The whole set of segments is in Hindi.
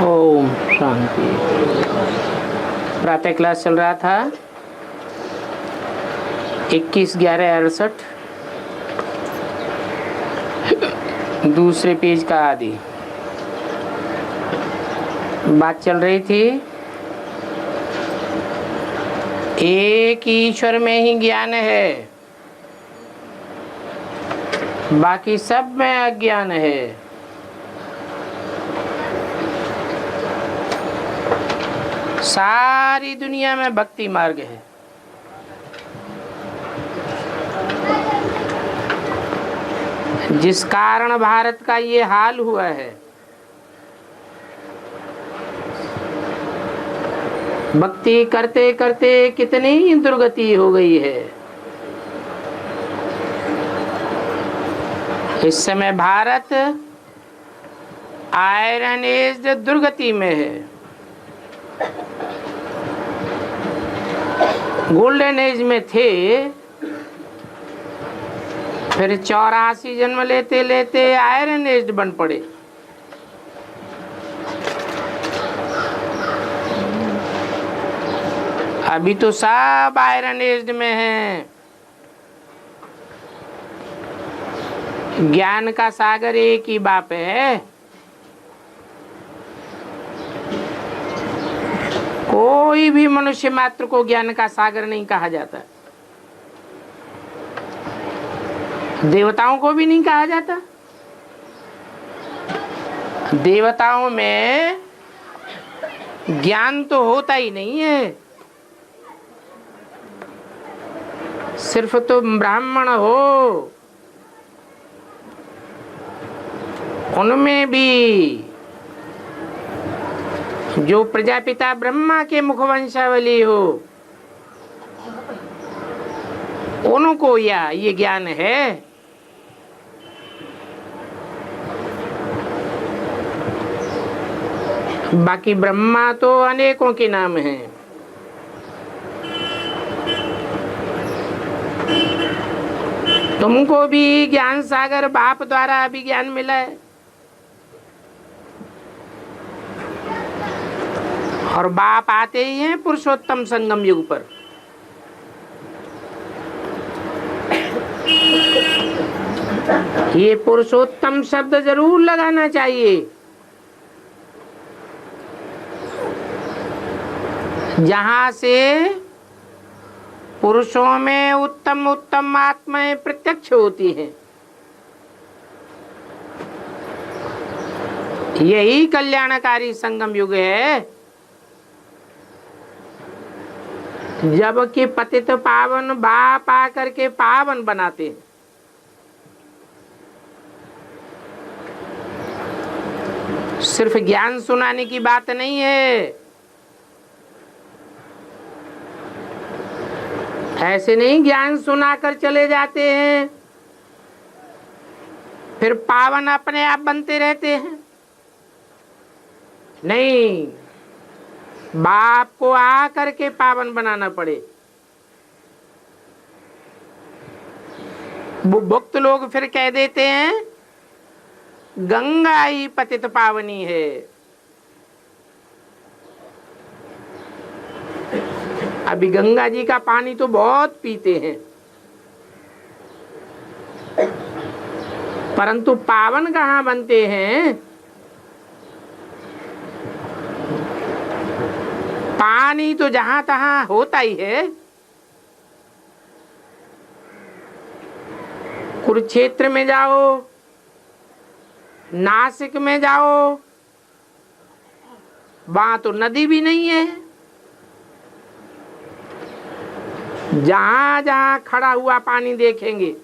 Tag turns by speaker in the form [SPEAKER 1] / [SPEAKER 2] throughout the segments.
[SPEAKER 1] ओम शांति। प्रातः क्लास चल रहा था 21/11/68, दूसरे पेज का आदि। बात चल रही थी एक ईश्वर में ही ज्ञान है, बाकी सब में अज्ञान है। सारी दुनिया में भक्ति मार्ग है। जिस कारण भारत का ये हाल हुआ है, भक्ति करते करते कितनी दुर्गति हो गई है। इस समय भारत आयरन एज दुर्गति में है। गोल्डन एज में थे, फिर 84 जन्म लेते लेते आयरन एज बन पड़े। अभी तो सब आयरन एज में हैं। ज्ञान का सागर एक ही बाप है। कोई भी मनुष्य मात्र को ज्ञान का सागर नहीं कहा जाता, देवताओं को भी नहीं कहा जाता। देवताओं में ज्ञान तो होता ही नहीं है। सिर्फ तो ब्राह्मण हो, उनमें भी जो प्रजापिता ब्रह्मा के मुखवंशावली हो, उनको ये ज्ञान है। बाकी ब्रह्मा तो अनेकों के नाम हैं। तुमको भी ज्ञान सागर बाप द्वारा अभी ज्ञान मिला है, और बाप आते ही हैं पुरुषोत्तम संगम युग पर। ये पुरुषोत्तम शब्द जरूर लगाना चाहिए। जहां से पुरुषों में उत्तम उत्तम आत्माएं प्रत्यक्ष होती हैं। यही कल्याणकारी संगम युग है, जबकि पतित पावन बाप आकर के पावन बनाते हैं। सिर्फ ज्ञान सुनाने की बात नहीं है। ऐसे नहीं ज्ञान सुनाकर चले जाते हैं, फिर पावन अपने आप बनते रहते हैं। नहीं, बाप को आकर के पावन बनाना पड़े। भक्त लोग फिर कह देते हैं गंगा ही पतित पावनी है। अभी गंगा जी का पानी तो बहुत पीते हैं, परंतु पावन कहाँ बनते हैं? पानी तो जहां तहां होता ही है। कुरुक्षेत्र में जाओ, नासिक में जाओ, वहां तो नदी भी नहीं है। जहां जहां खड़ा हुआ पानी देखेंगे,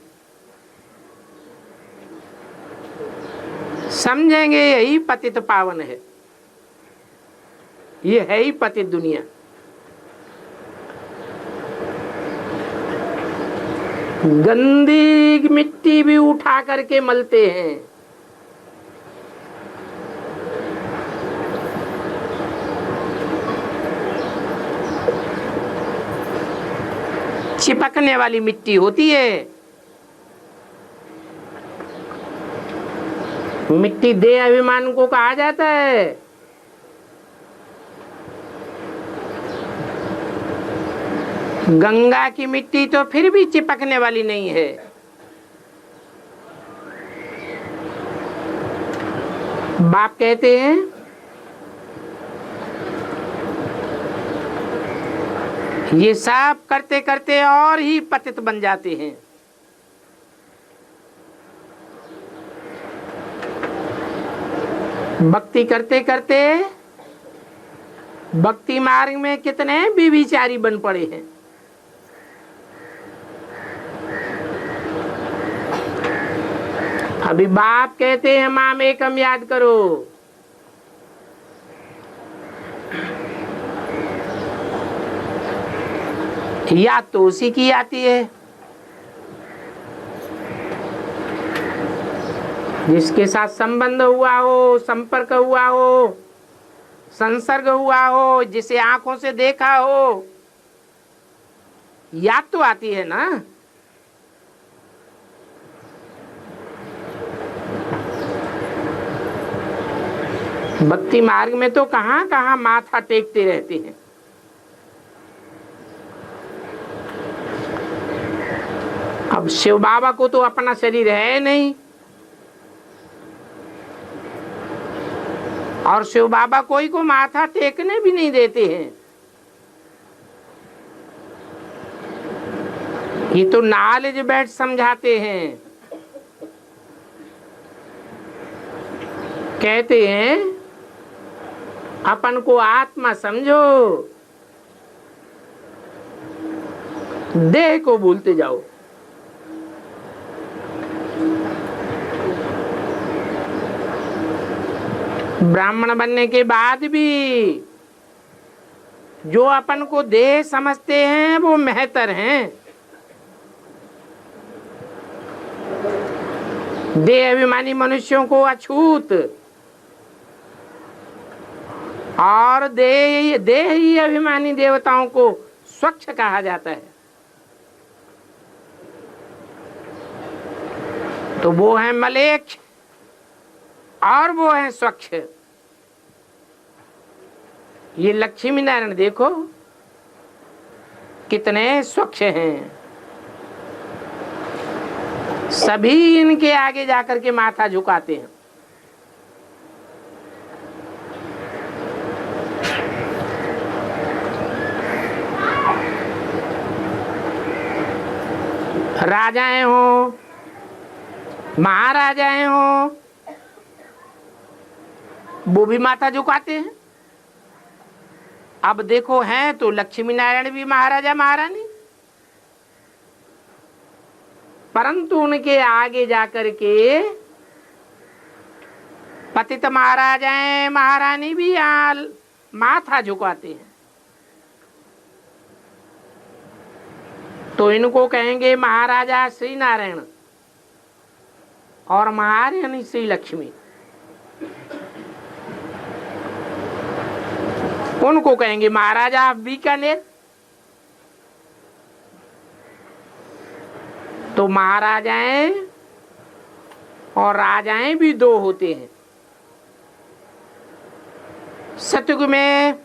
[SPEAKER 1] समझेंगे यही पतित पावन है। ये है ही पतित दुनिया। गंदी मिट्टी भी उठा करके मलते हैं। चिपकने वाली मिट्टी होती है। मिट्टी देह अभिमान को कहा जाता है। गंगा की मिट्टी तो फिर भी चिपकने वाली नहीं है। बाप कहते हैं ये सब करते करते और ही पतित बन जाते हैं। भक्ति करते करते भक्ति मार्ग में कितने व्यभिचारी बन पड़े हैं। अभी बाप कहते हैं माम एकम याद करो। याद तो उसी की आती है जिसके साथ संबंध हुआ हो, संपर्क हुआ हो, संसर्ग हुआ हो, जिसे आंखों से देखा हो। याद तो आती है ना। भक्ति मार्ग में तो कहां कहां माथा टेकते रहते हैं। अब शिव बाबा को तो अपना शरीर है नहीं, और शिव बाबा कोई को माथा टेकने भी नहीं देते हैं। ये तो नॉलेज बैठ समझाते हैं। कहते हैं अपन को आत्मा समझो, देह को भूलते जाओ। ब्राह्मण बनने के बाद भी जो अपन को देह समझते हैं वो मेहतर हैं। देह अभिमानी मनुष्यों को अछूत और देह ही अभिमानी देवताओं को स्वच्छ कहा जाता है। तो वो है मलेच्छ और वो है स्वच्छ। ये लक्ष्मी नारायण देखो कितने स्वच्छ हैं। सभी इनके आगे जाकर के माथा झुकाते हैं। राजाएं हो, महाराजाएं हो, वो भी माथा झुकाते हैं। अब देखो हैं तो लक्ष्मी नारायण भी महाराजा महारानी, परंतु उनके आगे जाकर के पतित महाराजाएं महारानी भी यहाँ माथा झुकाते हैं। तो इनको कहेंगे महाराजा श्री नारायण और महारानी श्री लक्ष्मी। उनको कहेंगे महाराजा बीकानेर। तो महाराजाएं और राजाएं भी दो होते हैं। सतयुग में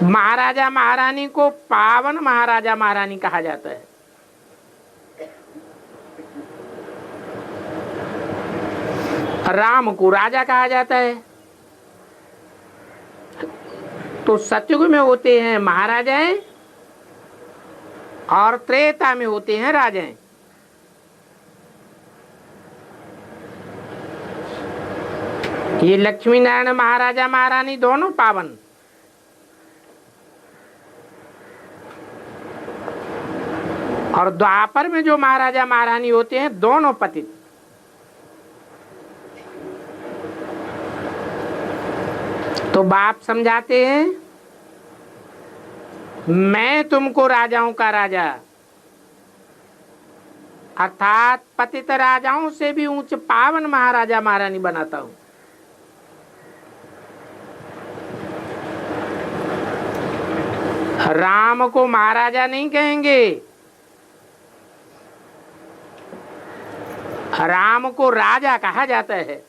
[SPEAKER 1] महाराजा महारानी को पावन महाराजा महारानी कहा जाता है। राम को राजा कहा जाता है। तो सतयुग में होते हैं महाराजाएं और त्रेता में होते हैं राजाएं। ये लक्ष्मी नारायण महाराजा महारानी दोनों पावन, और द्वापर में जो महाराजा महारानी होते हैं दोनों पतित। तो बाप समझाते हैं मैं तुमको राजाओं का राजा अर्थात पतित राजाओं से भी ऊंच पावन महाराजा महारानी बनाता हूं। राम को महाराजा नहीं कहेंगे, राम को राजा कहा जाता है।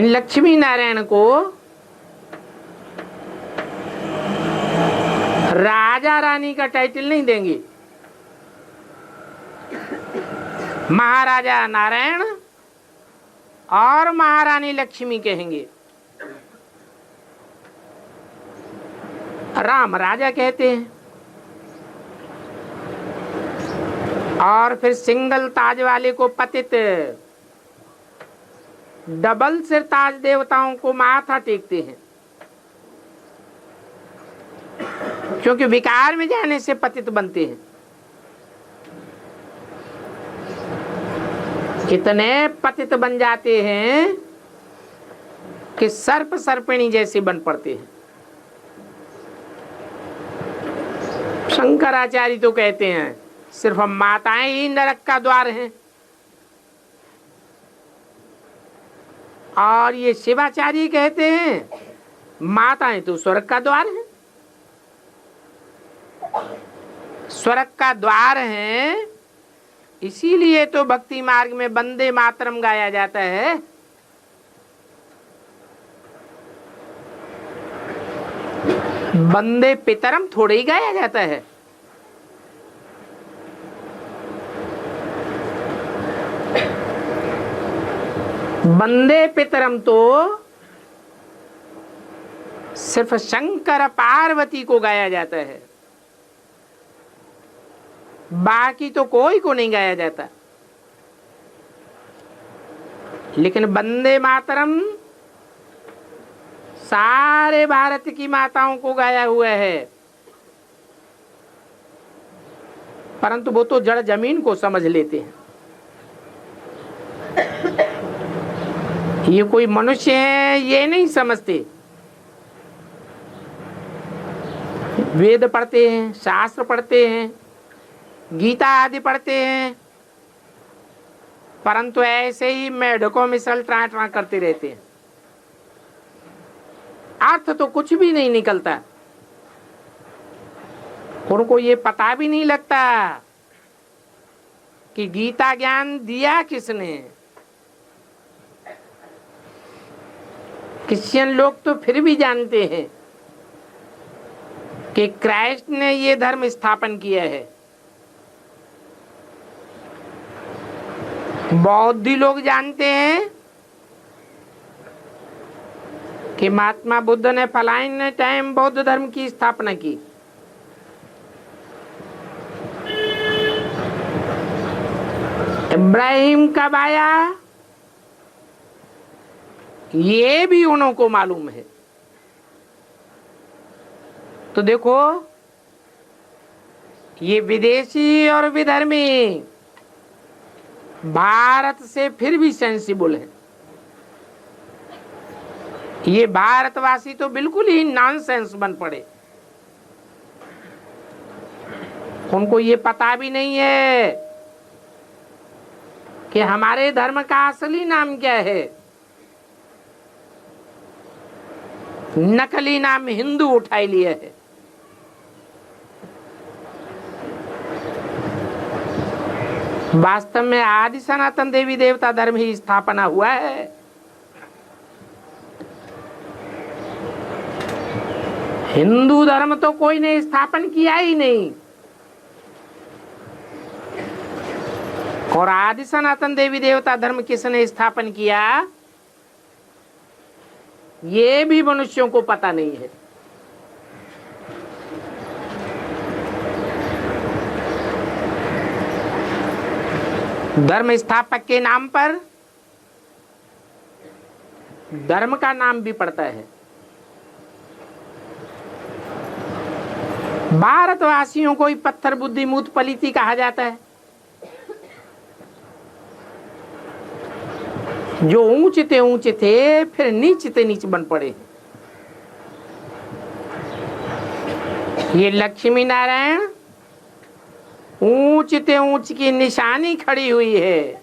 [SPEAKER 1] इन लक्ष्मी नारायण को राजा रानी का टाइटल नहीं देंगे, महाराजा नारायण और महारानी लक्ष्मी कहेंगे। राम राजा कहते हैं। और फिर सिंगल ताज वाले को पतित, डबल सिर ताज देवताओं को माथा टेकते हैं, क्योंकि विकार में जाने से पतित बनते हैं। इतने पतित बन जाते हैं कि सर्प सर्पिणी जैसे बन पड़ते हैं। शंकराचार्य तो कहते हैं सिर्फ हम माताएं ही नरक का द्वार हैं, और ये शिवाचार्य कहते हैं माताएं तो स्वर्ग का द्वार है। स्वर्ग का द्वार है, इसीलिए तो भक्ति मार्ग में वंदे मातरम गाया जाता है। वंदे पितरम थोड़े ही गाया जाता है। वंदे पितरम तो सिर्फ शंकर पार्वती को गाया जाता है, बाकी तो कोई को नहीं गाया जाता। लेकिन वंदे मातरम सारे भारत की माताओं को गाया हुआ है, परंतु वो तो जड़ जमीन को समझ लेते हैं। ये कोई मनुष्य है ये नहीं समझते। वेद पढ़ते हैं, शास्त्र पढ़ते हैं, गीता आदि पढ़ते हैं, परंतु ऐसे ही मेढकों मिसल ट्रा ट्रा करते रहते हैं। अर्थ तो कुछ भी नहीं निकलता, उनको ये पता भी नहीं लगता कि गीता ज्ञान दिया किसने। क्रिश्चियन लोग तो फिर भी जानते हैं कि क्राइस्ट ने ये धर्म स्थापन किया है। बौद्धी लोग जानते हैं कि महात्मा बुद्ध ने फलाने टाइम बौद्ध धर्म की स्थापना की। इब्राहिम कब आया ये भी उनको मालूम है। तो देखो ये विदेशी और विधर्मी भारत से फिर भी सेंसिबल है। ये भारतवासी तो बिल्कुल ही नॉनसेंस बन पड़े। उनको ये पता भी नहीं है कि हमारे धर्म का असली नाम क्या है। नकली नाम हिंदू उठाई लिया है। वास्तव में आदि सनातन देवी देवता धर्म ही स्थापना हुआ है। हिंदू धर्म तो कोई ने स्थापन किया ही नहीं, और आदि सनातन देवी देवता धर्म किसने स्थापन किया ये भी मनुष्यों को पता नहीं है। धर्म स्थापक के नाम पर धर्म का नाम भी पड़ता है। भारतवासियों को ही पत्थर बुद्धि मूत पलीती कहा जाता है। जो ऊंचे थे फिर नीचे नीचे बन पड़े। ये लक्ष्मी नारायण ऊंचते ऊंच की निशानी खड़ी हुई है।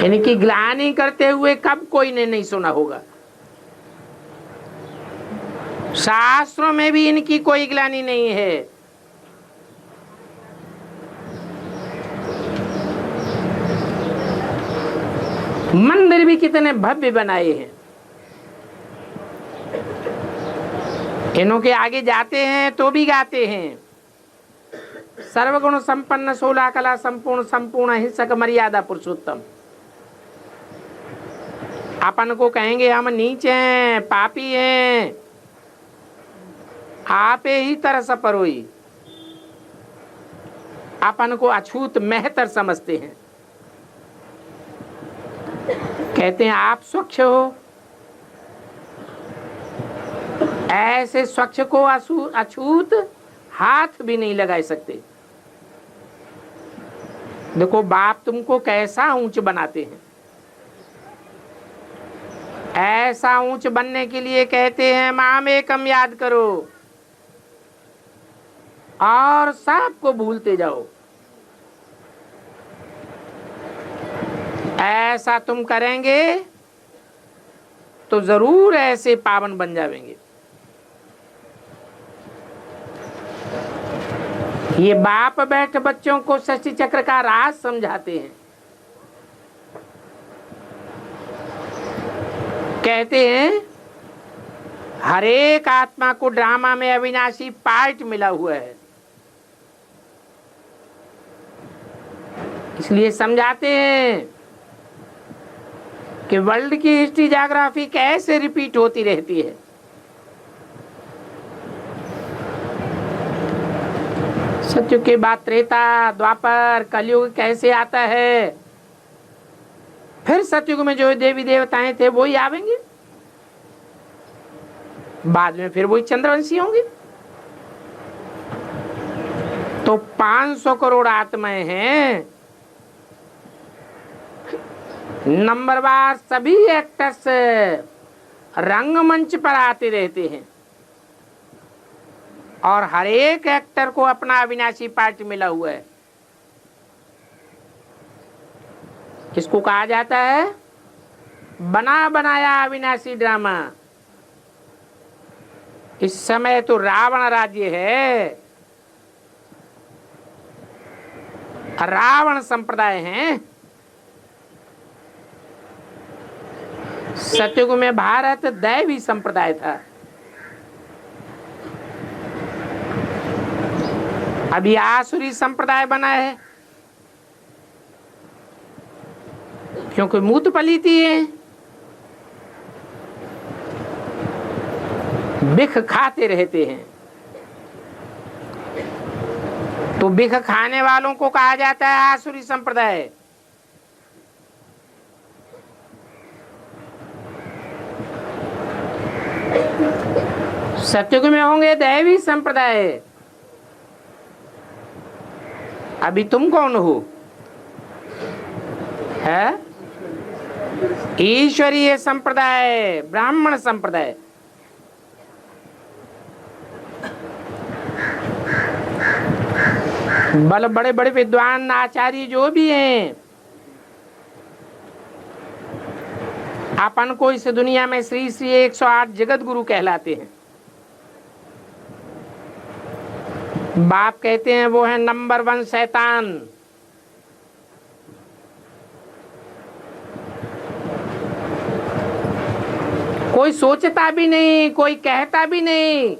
[SPEAKER 1] इनकी ग्लानि करते हुए कब कोई ने नहीं सुना होगा। शास्त्रों में भी इनकी कोई ग्लानि नहीं है। मंदिर भी कितने भव्य बनाए हैं। इन्हों के आगे जाते हैं तो भी गाते हैं, सर्वगुण संपन्न 16 कला संपूर्ण संपूर्ण हिंसक मर्यादा पुरुषोत्तम। अपन को कहेंगे हम नीच हैं, पापी हैं, आपे ही तरस परोई। अपन को अछूत महतर समझते हैं। कहते हैं आप स्वच्छ हो, ऐसे स्वच्छ को अछूत हाथ भी नहीं लगा सकते। देखो बाप तुमको कैसा ऊंच बनाते हैं। ऐसा ऊंच बनने के लिए कहते हैं माम एकम याद करो और सबको भूलते जाओ। ऐसा तुम करेंगे तो जरूर ऐसे पावन बन जाएंगे। ये बाप बैठ बच्चों को षष्ठी चक्र का राज समझाते हैं। कहते हैं हर एक आत्मा को ड्रामा में अविनाशी पार्ट मिला हुआ है, इसलिए समझाते हैं कि वर्ल्ड की हिस्ट्री ज्योग्राफी कैसे रिपीट होती रहती है। सत्युग के बाद त्रेता द्वापर कलयुग कैसे आता है, फिर सत्युग में जो देवी देवताएं थे वही आवेंगे, बाद में फिर वही चंद्रवंशी होंगे। तो 500 करोड़ आत्माएं हैं। नंबरवार सभी एक्टर्स रंगमंच पर आते रहते हैं और हर एक एक्टर को अपना अविनाशी पार्ट मिला हुआ है। इसको कहा जाता है बना बनाया अविनाशी ड्रामा। इस समय तो रावण राज्य है, रावण संप्रदाय हैं। सतयुग में भारत दैवी संप्रदाय था। अभी आसुरी संप्रदाय बना है, क्योंकि मूत पलीती है, बिख खाते रहते हैं। तो बिख खाने वालों को कहा जाता है आसुरी संप्रदाय। सतयुग में होंगे दैवी संप्रदाय। अभी तुम कौन हो? है ईश्वरीय संप्रदाय, ब्राह्मण संप्रदाय। बड़े बड़े विद्वान आचार्य जो भी हैं, अपन को इस दुनिया में श्री श्री 108 जगत गुरु कहलाते हैं। बाप कहते हैं वो है नंबर 1 शैतान। कोई सोचता भी नहीं, कोई कहता भी नहीं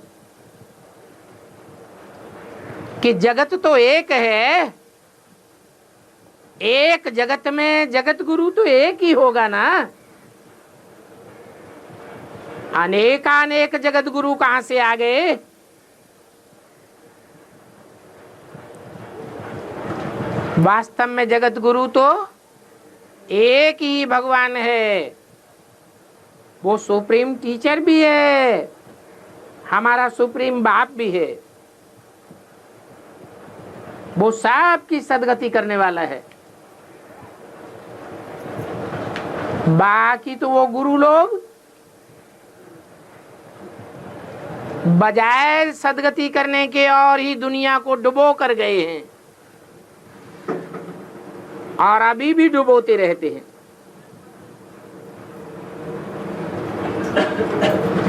[SPEAKER 1] कि जगत तो एक है, एक जगत में जगत गुरु तो एक ही होगा ना। अनेकानेक जगत गुरु कहां से आ गए? वास्तव में जगत गुरु तो एक ही भगवान है। वो सुप्रीम टीचर भी है, हमारा सुप्रीम बाप भी है। वो सबकी सदगति करने वाला है। बाकी तो वो गुरु लोग बजाय सदगति करने के और ही दुनिया को डुबो कर गए हैं और अभी भी डुबोते रहते हैं।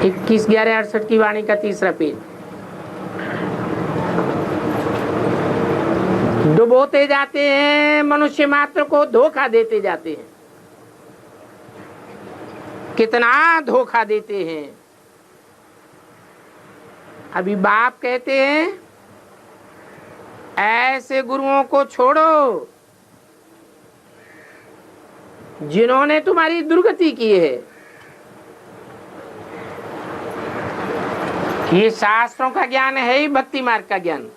[SPEAKER 1] 21/11/68 की वाणी का 3रा पेज। डुबोते जाते हैं, मनुष्य मात्र को धोखा देते जाते हैं। कितना धोखा देते हैं। अभी बाप कहते हैं ऐसे गुरुओं को छोड़ो जिन्होंने तुम्हारी दुर्गति की है। ये शास्त्रों का ज्ञान है ही भक्ति मार्ग का ज्ञान।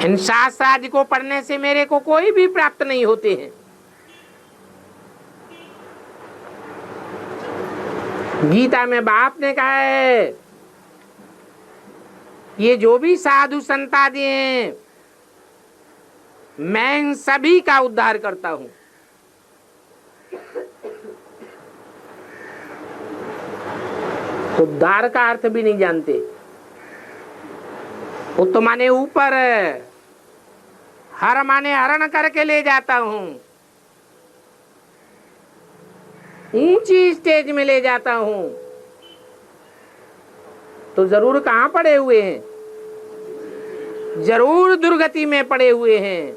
[SPEAKER 1] इन शास्त्र आदि को पढ़ने से मेरे को कोई भी प्राप्त नहीं होते हैं। गीता में बाप ने कहा है ये जो भी साधु संत आदि हैं मैं इन सभी का उद्धार करता हूं। तो उद्धार का अर्थ भी नहीं जानते। वो तो माने ऊपर, हर माने हरण करके ले जाता हूं, ऊंची स्टेज में ले जाता हूं। तो जरूर कहां पड़े हुए हैं? जरूर दुर्गति में पड़े हुए हैं।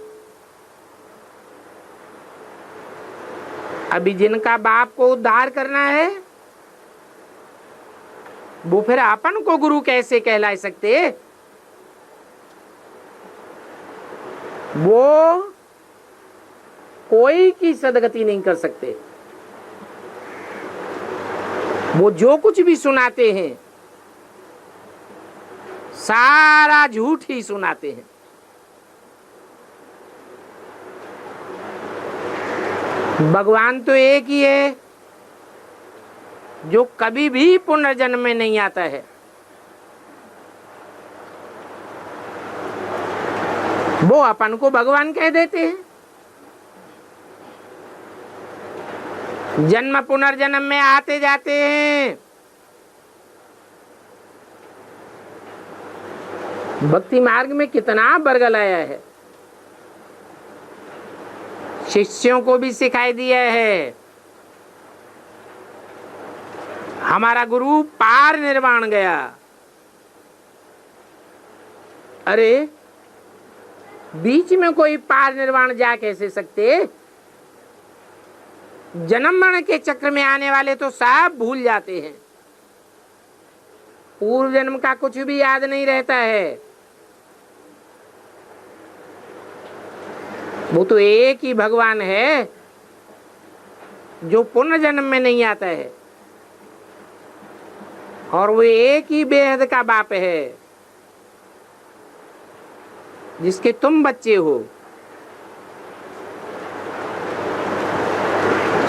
[SPEAKER 1] अभी जिनका बाप को उद्धार करना है वो फिर अपन को गुरु कैसे कहला सकते? वो कोई की सदगति नहीं कर सकते। वो जो कुछ भी सुनाते हैं सारा झूठ ही सुनाते हैं। भगवान तो एक ही है जो कभी भी पुनर्जन्म में नहीं आता है। वो अपन को भगवान कह देते हैं। जन्म पुनर्जन्म में आते जाते हैं। भक्ति मार्ग में कितना बरगलाया है। शिष्यों को भी सिखाई दिया है। हमारा गुरु पार निर्वाण गया। अरे बीच में कोई पार निर्वाण जा कैसे सकते? जन्म मरण के चक्र में आने वाले तो सब भूल जाते हैं। पूर्व जन्म का कुछ भी याद नहीं रहता है। वो तो एक ही भगवान है जो पुनर्जन्म में नहीं आता है। और वो एक ही बेहद का बाप है जिसके तुम बच्चे हो।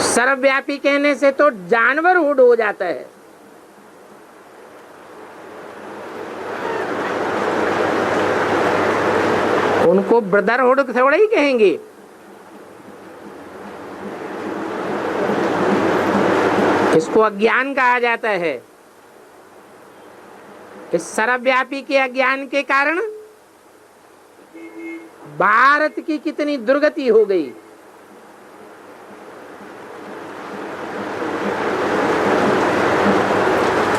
[SPEAKER 1] सर्वव्यापी कहने से तो जानवर हुड हो जाता है। उनको ब्रदरहुड थोड़ा ही कहेंगे। इसको अज्ञान कहा जाता है। इस सर्वव्यापी के अज्ञान के कारण भारत की कितनी दुर्गति हो गई।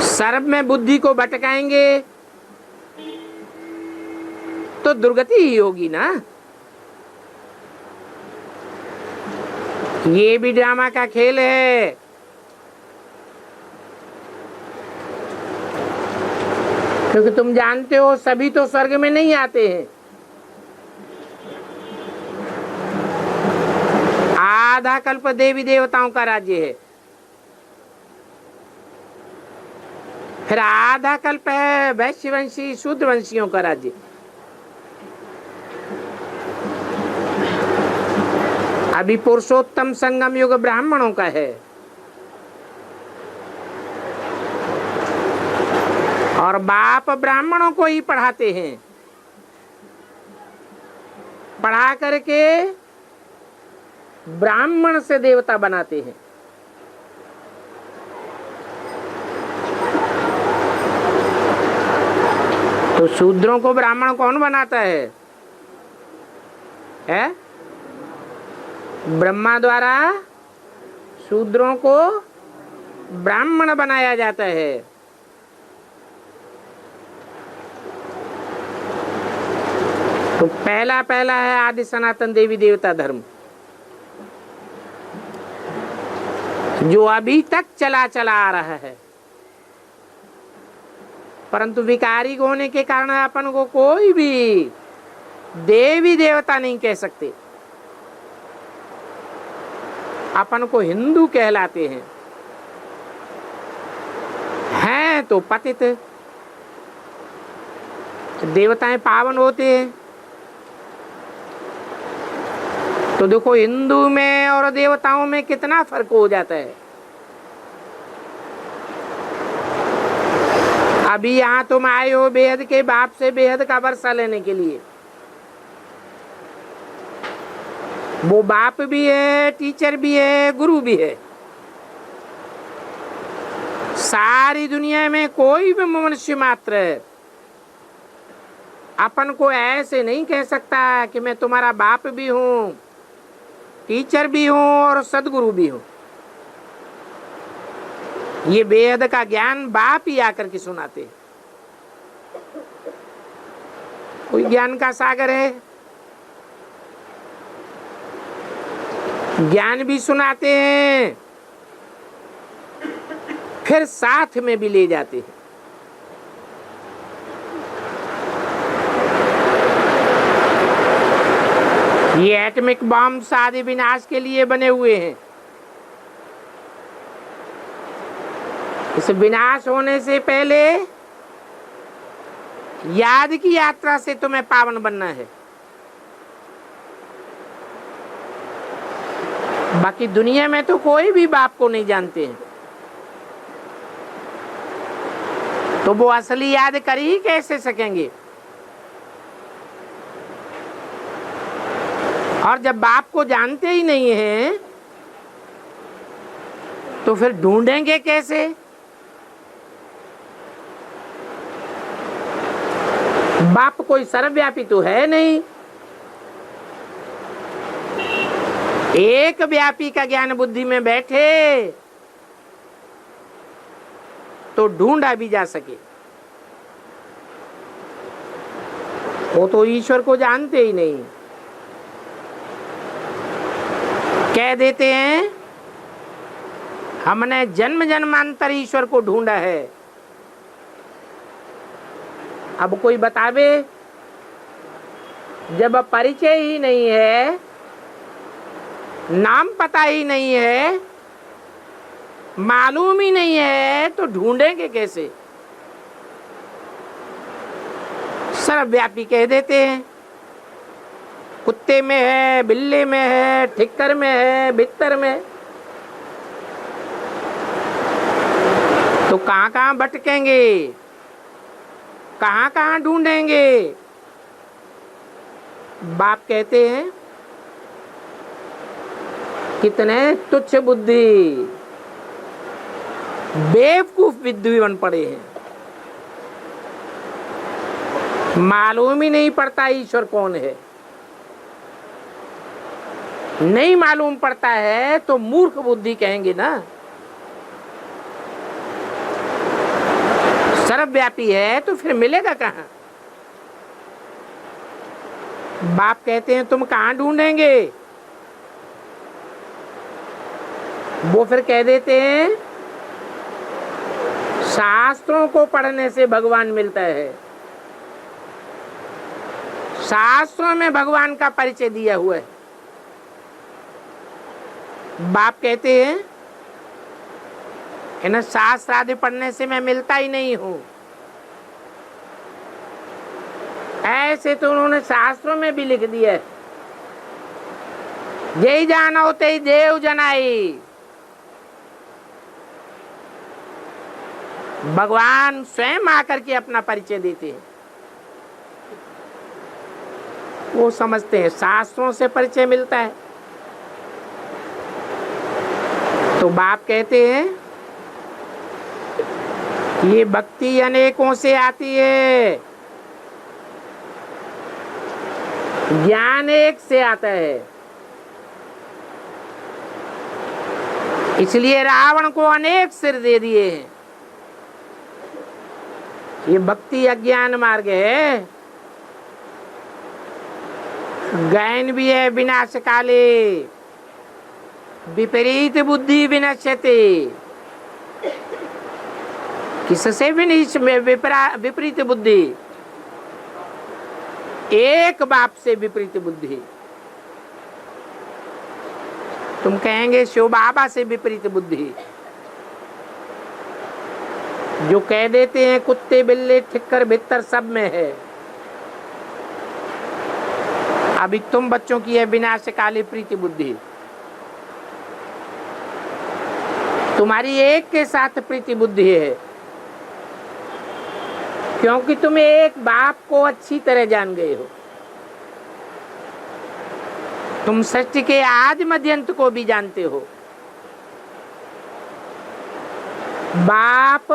[SPEAKER 1] सर्व में बुद्धि को भटकाएंगे तो दुर्गति ही होगी ना। ये भी ड्रामा का खेल है। क्योंकि तुम जानते हो सभी तो स्वर्ग में नहीं आते हैं। आधा कल्प देवी देवताओं का राज्य है, फिर आधा कल्प है वैश्यवंशी शूद्रवंशियों का राज्य। अभी पुरुषोत्तम संगम युग ब्राह्मणों का है और बाप ब्राह्मणों को ही पढ़ाते हैं। पढ़ा करके ब्राह्मण से देवता बनाते हैं। तो शूद्रों को ब्राह्मण कौन बनाता है? ब्रह्मा द्वारा शूद्रों को ब्राह्मण बनाया जाता है। तो पहला है आदि सनातन देवी देवता धर्म। जो अभी तक चला चला आ रहा है, परंतु विकारी होने के कारण अपन को कोई भी देवी देवता नहीं कह सकते। अपन को हिंदू कहलाते हैं तो पतित। देवताएं पावन होते हैं, तो देखो हिंदू में और देवताओं में कितना फर्क हो जाता है। अभी यहाँ तुम आए हो बेहद के बाप से बेहद का वर्षा लेने के लिए। वो बाप भी है, टीचर भी है, गुरु भी है। सारी दुनिया में कोई भी मनुष्य मात्र अपन को ऐसे नहीं कह सकता कि मैं तुम्हारा बाप भी हूँ, टीचर भी हूँ और सदगुरु भी हूँ। ये वेद का ज्ञान बाप ही आकर के सुनाते। कोई ज्ञान का सागर है, ज्ञान भी सुनाते हैं, फिर साथ में भी ले जाते हैं। ये एटॉमिक बॉम्ब आदि विनाश के लिए बने हुए हैं। इस विनाश होने से पहले याद की यात्रा से तुम्हें पावन बनना है। बाकी दुनिया में तो कोई भी बाप को नहीं जानते हैं, तो वो असली याद कर ही कैसे सकेंगे। और जब बाप को जानते ही नहीं हैं तो फिर ढूंढेंगे कैसे। बाप कोई सर्वव्यापी तो है नहीं। एक व्यापी का ज्ञान बुद्धि में बैठे तो ढूंढा भी जा सके। वो तो ईश्वर को जानते ही नहीं। कह देते हैं हमने जन्म जन्मांतर ईश्वर को ढूंढा है। अब कोई बतावे, जब परिचय ही नहीं है, नाम पता ही नहीं है, मालूम ही नहीं है, तो ढूंढेंगे कैसे। सर्वव्यापी कह देते हैं। कुत्ते में है, बिल्ली में है, ठिक्कर में है, बिस्तर में। तो कहाँ कहाँ भटकेंगे, कहाँ कहाँ ढूंढेंगे। बाप कहते हैं कितने तुच्छ बुद्धि बेवकूफ विद्वान पड़े हैं। मालूम ही नहीं पड़ता ईश्वर कौन है। नहीं मालूम पड़ता है तो मूर्ख बुद्धि कहेंगे ना। सर्वव्यापी है तो फिर मिलेगा कहाँ। बाप कहते हैं तुम कहाँ ढूंढेंगे। वो फिर कह देते हैं शास्त्रों को पढ़ने से भगवान मिलता है। शास्त्रों में भगवान का परिचय दिया हुआ है। बाप कहते हैं इन्हें शास्त्र आदि पढ़ने से मैं मिलता ही नहीं हूं। ऐसे तो उन्होंने शास्त्रों में भी लिख दिया है, जय जानो ते देव जनाई। भगवान स्वयं आकर के अपना परिचय देते हैं। वो समझते हैं शास्त्रों से परिचय मिलता है। तो बाप कहते हैं ये भक्ति अनेकों से आती है, ज्ञान एक से आता है। इसलिए रावण को अनेक सिर दे दिए हैं। ये भक्ति अज्ञान मार्ग है। गैन भी है विनाश काले। विपरीत बुद्धि विनश्यते। किससे विपरीत बुद्धि? एक बाप से विपरीत बुद्धि। तुम कहेंगे शिव बाबा से विपरीत बुद्धि। जो कह देते हैं कुत्ते बिल्ले ठिक्कर भित्तर सब में है। अभी तुम बच्चों की है विनाशकाली प्रीति बुद्धि। तुम्हारी एक के साथ प्रीति बुद्धि है, क्योंकि तुम एक बाप को अच्छी तरह जान गए हो। तुम सृष्टि के आदि मध्यंत को भी जानते हो। बाप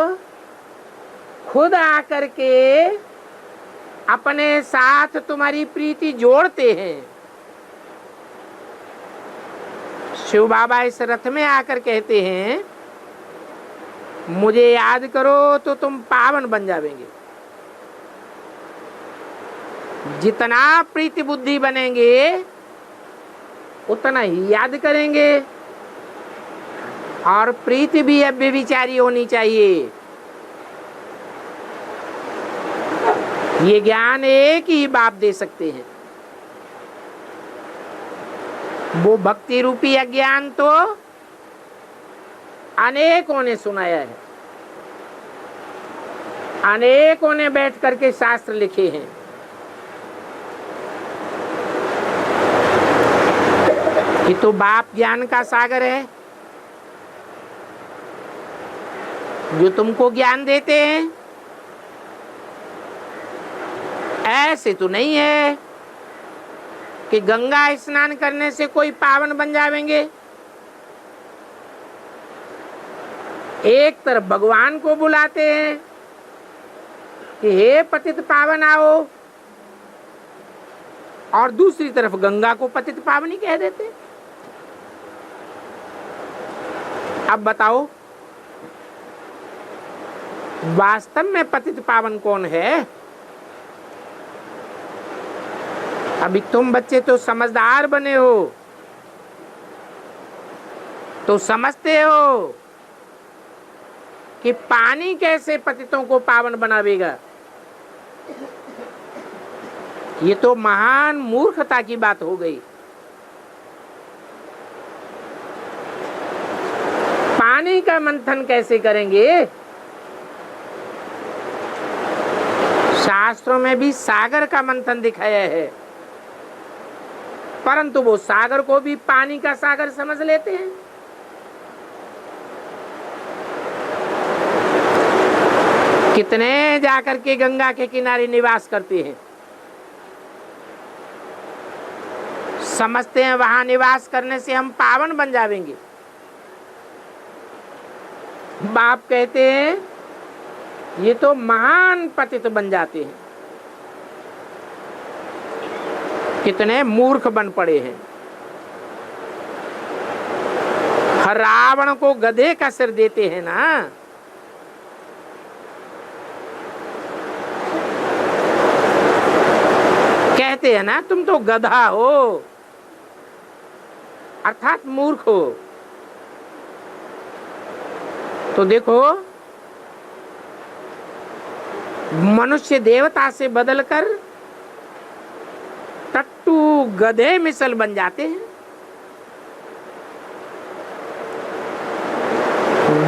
[SPEAKER 1] खुद आकर के अपने साथ तुम्हारी प्रीति जोड़ते हैं। शिव बाबा इस रथ में आकर कहते हैं मुझे याद करो तो तुम पावन बन जाएंगे। जितना प्रीति बुद्धि बनेंगे उतना ही याद करेंगे। और प्रीति भी अब विचारी होनी चाहिए। ये ज्ञान एक ही बाप दे सकते हैं। वो भक्ति रूपी अज्ञान तो अनेकों ने सुनाया है, अनेकों ने बैठ करके शास्त्र लिखे हैं। ये तो बाप ज्ञान का सागर है जो तुमको ज्ञान देते हैं। ऐसे तो नहीं है कि गंगा स्नान करने से कोई पावन बन जाएंगे। एक तरफ भगवान को बुलाते हैं कि हे पतित पावन आओ, और दूसरी तरफ गंगा को पतित पावनी कह देते। अब बताओ वास्तव में पतित पावन कौन है? अभी तुम बच्चे तो समझदार बने हो, तो समझते हो कि पानी कैसे पतितों को पावन बनावेगा। ये तो महान मूर्खता की बात हो गई। पानी का मंथन कैसे करेंगे? शास्त्रों में भी सागर का मंथन दिखाया है, परंतु वो सागर को भी पानी का सागर समझ लेते हैं। कितने जाकर के गंगा के किनारे निवास करते हैं, समझते हैं वहां निवास करने से हम पावन बन जाएंगे। बाप कहते हैं ये तो महान पतित बन जाते हैं। कितने मूर्ख बन पड़े हैं। हर रावण को गधे का सिर देते हैं ना। कहते हैं ना तुम तो गधा हो, अर्थात मूर्ख हो। तो देखो मनुष्य देवता से बदलकर टट्टू गधे मिसल बन जाते हैं।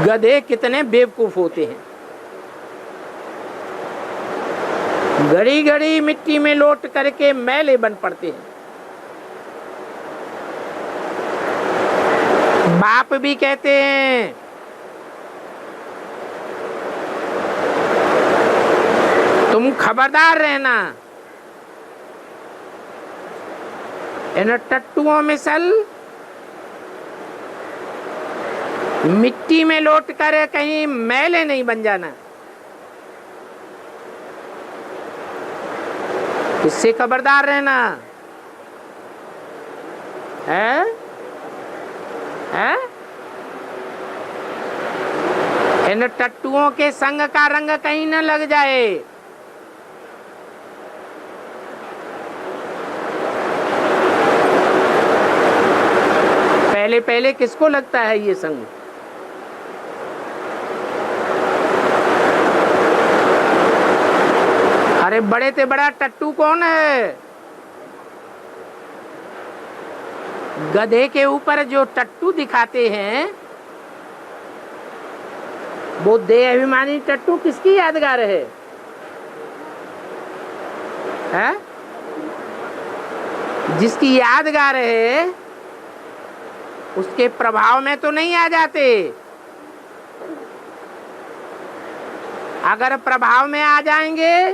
[SPEAKER 1] गधे कितने बेवकूफ होते हैं। घड़ी घड़ी मिट्टी में लोट करके मैले बन पड़ते हैं। बाप भी कहते हैं तुम खबरदार रहना, इन टट्टुओं में सल मिट्टी में लौट कर कहीं मैले नहीं बन जाना। इससे खबरदार रहना है? इन टट्टुओं के संग का रंग कहीं न लग जाए। पहले पहले किसको लगता है ये संग? अरे बड़े से बड़ा टट्टू कौन है? गधे के ऊपर जो टट्टू दिखाते हैं वो देह अभिमानी टट्टू किसकी यादगार है? है? जिसकी यादगार है उसके प्रभाव में तो नहीं आ जाते। अगर प्रभाव में आ जाएंगे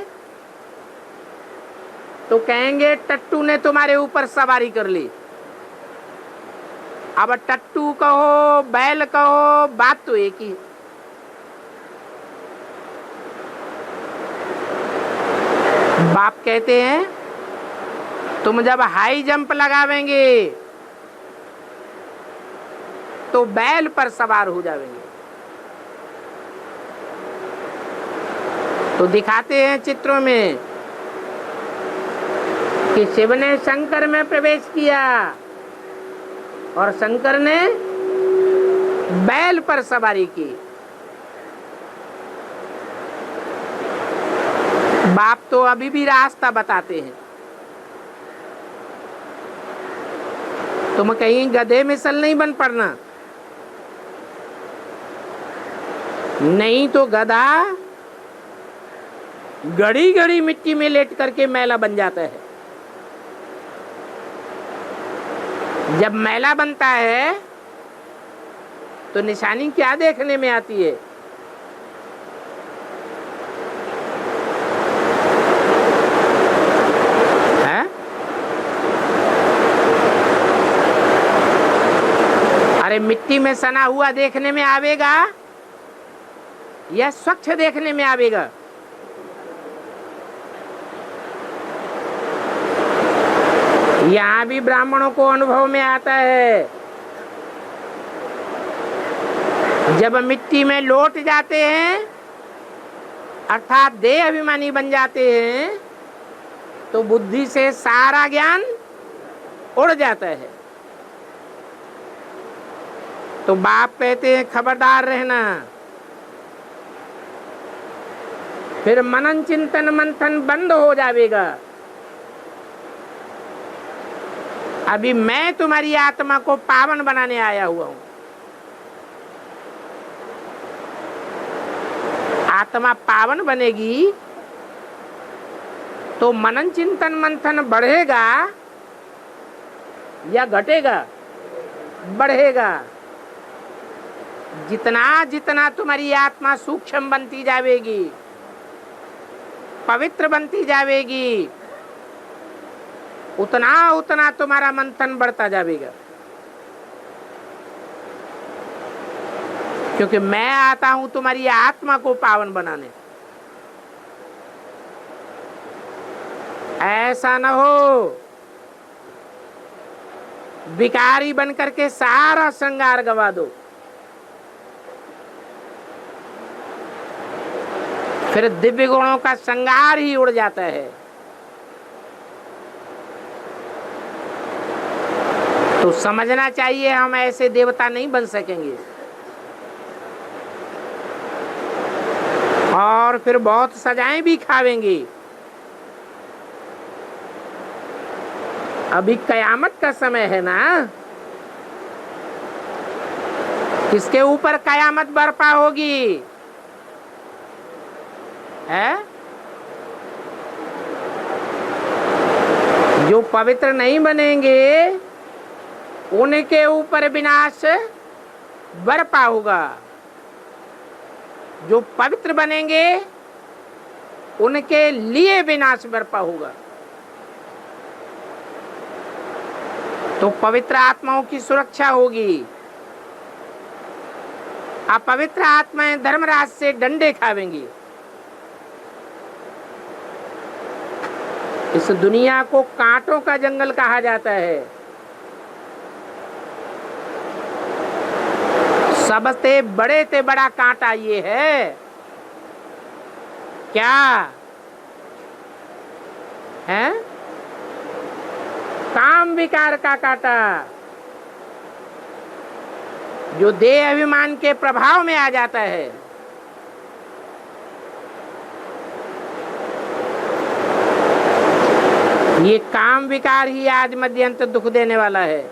[SPEAKER 1] तो कहेंगे टट्टू ने तुम्हारे ऊपर सवारी कर ली। अब टट्टू कहो बैल कहो बात तो एक ही। बाप कहते हैं तुम जब हाई जंप लगावेंगे तो बैल पर सवार हो जाएंगे। तो दिखाते हैं चित्रों में कि शिव ने शंकर में प्रवेश किया और शंकर ने बैल पर सवारी की। बाप तो अभी भी रास्ता बताते हैं। तुम कहीं गधे मिसल नहीं बन पड़ना, नहीं तो गधा गड़ी गड़ी मिट्टी में लेट करके मैला बन जाता है। जब मैला बनता है तो निशानी क्या देखने में आती है? अरे मिट्टी में सना हुआ देखने में आवेगा या स्वच्छ देखने में आवेगा? यहाँ भी ब्राह्मणों को अनुभव में आता है। जब मिट्टी में लौट जाते हैं अर्थात देह अभिमानी बन जाते हैं तो बुद्धि से सारा ज्ञान उड़ जाता है। तो बाप कहते हैं खबरदार रहना। फिर मनन चिंतन मंथन बंद हो जाएगा। अभी मैं तुम्हारी आत्मा को पावन बनाने आया हुआ हूं। आत्मा पावन बनेगी तो मनन चिंतन मंथन बढ़ेगा या घटेगा? बढ़ेगा। जितना जितना तुम्हारी आत्मा सूक्ष्म बनती जाएगी, पवित्र बनती जाएगी, उतना उतना तुम्हारा मंथन बढ़ता जाएगा। क्योंकि मैं आता हूं तुम्हारी आत्मा को पावन बनाने। ऐसा न हो भिखारी बन करके सारा श्रृंगार गवा दो, फिर दिव्य गुणों का श्रृंगार ही उड़ जाता है। तो समझना चाहिए हम ऐसे देवता नहीं बन सकेंगे और फिर बहुत सजाएं भी खावेंगे। अभी कयामत का समय है ना, किसके ऊपर कयामत बर्पा होगी? है जो पवित्र नहीं बनेंगे उनके ऊपर विनाश बर्पा होगा। जो पवित्र बनेंगे उनके लिए विनाश बर्पा होगा। तो पवित्र आत्माओं की सुरक्षा होगी। अपवित्र आत्माएं धर्मराज से डंडे खावेंगी। इस दुनिया को कांटों का जंगल कहा जाता है। सबसे बड़े से बड़ा कांटा ये है क्या है? काम विकार का कांटा। जो देह अभिमान के प्रभाव में आ जाता है, ये काम विकार ही आज मध्यंत दुख देने वाला है।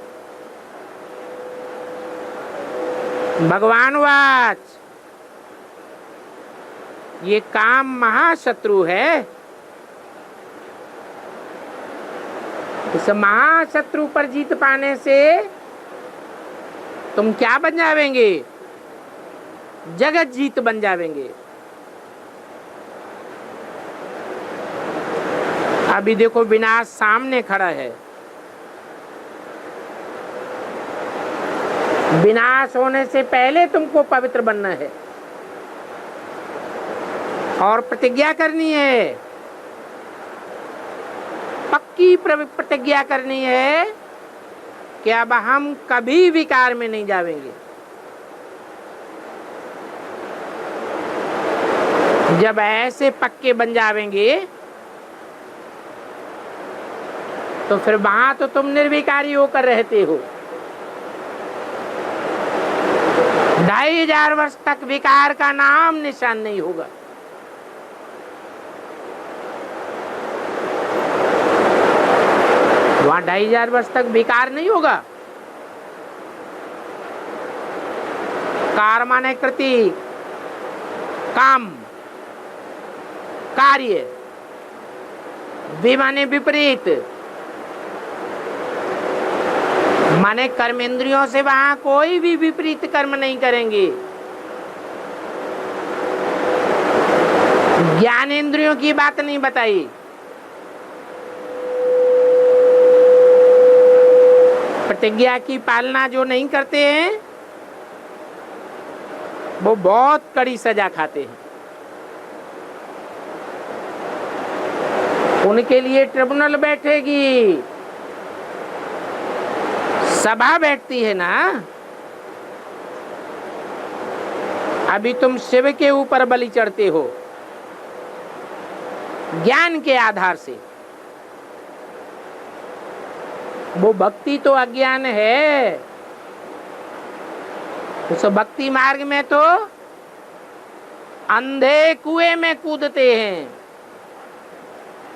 [SPEAKER 1] भगवान वाच, ये काम महाशत्रु है। इस महाशत्रु पर जीत पाने से तुम क्या बन जावेंगे? जगत जीत बन जावेंगे। अभी देखो विनाश सामने खड़ा है। विनाश होने से पहले तुमको पवित्र बनना है और प्रतिज्ञा करनी है, पक्की प्रतिज्ञा करनी है कि अब हम कभी विकार में नहीं जावेंगे। जब ऐसे पक्के बन जावेंगे तो फिर वहां तो तुम निर्विकारी होकर रहते हो। 2500 वर्ष तक विकार का नाम निशान नहीं होगा। वहां 2500 वर्ष तक विकार नहीं होगा। कार माने कृति, काम, कार्य, माने विपरीत, माने कर्मेंद्रियों से वहां कोई भी विपरीत कर्म नहीं करेंगे। ज्ञानेंद्रियों की बात नहीं बताई। प्रतिज्ञा की पालना जो नहीं करते हैं वो बहुत कड़ी सजा खाते हैं। उनके लिए ट्रिब्यूनल बैठेगी, सभा बैठती है ना। अभी तुम शिव के ऊपर बलि चढ़ते हो ज्ञान के आधार से। वो भक्ति तो अज्ञान है। उस भक्ति मार्ग में तो अंधे कुएं में कूदते हैं,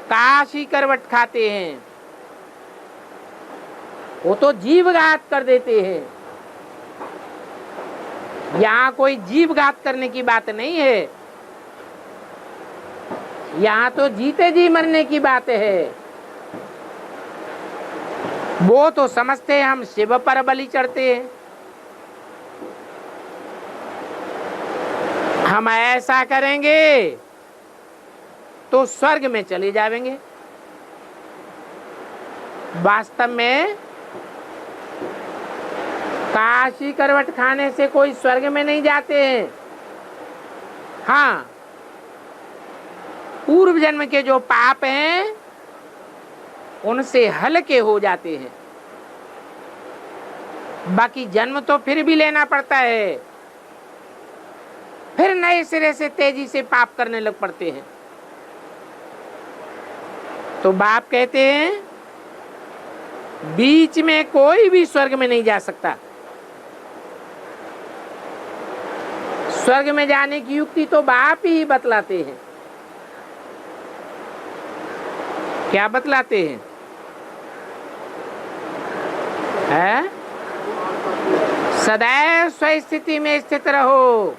[SPEAKER 1] काशी करवट खाते हैं, वो तो जीवघात कर देते हैं। यहाँ कोई जीवघात करने की बात नहीं है, यहाँ तो जीते जी मरने की बात है। वो तो समझते हैं हम शिव पर बलि चढ़ते हैं, हम ऐसा करेंगे तो स्वर्ग में चले जाएंगे। वास्तव में काशी करवट खाने से कोई स्वर्ग में नहीं जाते हैं। हाँ, पूर्व जन्म के जो पाप हैं उनसे हल्के हो जाते हैं। बाकी जन्म तो फिर भी लेना पड़ता है, फिर नए सिरे से तेजी से पाप करने लग पड़ते हैं। तो बाप कहते हैं बीच में कोई भी स्वर्ग में नहीं जा सकता। स्वर्ग में जाने की युक्ति तो बाप ही बतलाते हैं। क्या बतलाते हैं? है? सदैव स्वस्थिति में स्थित रहो,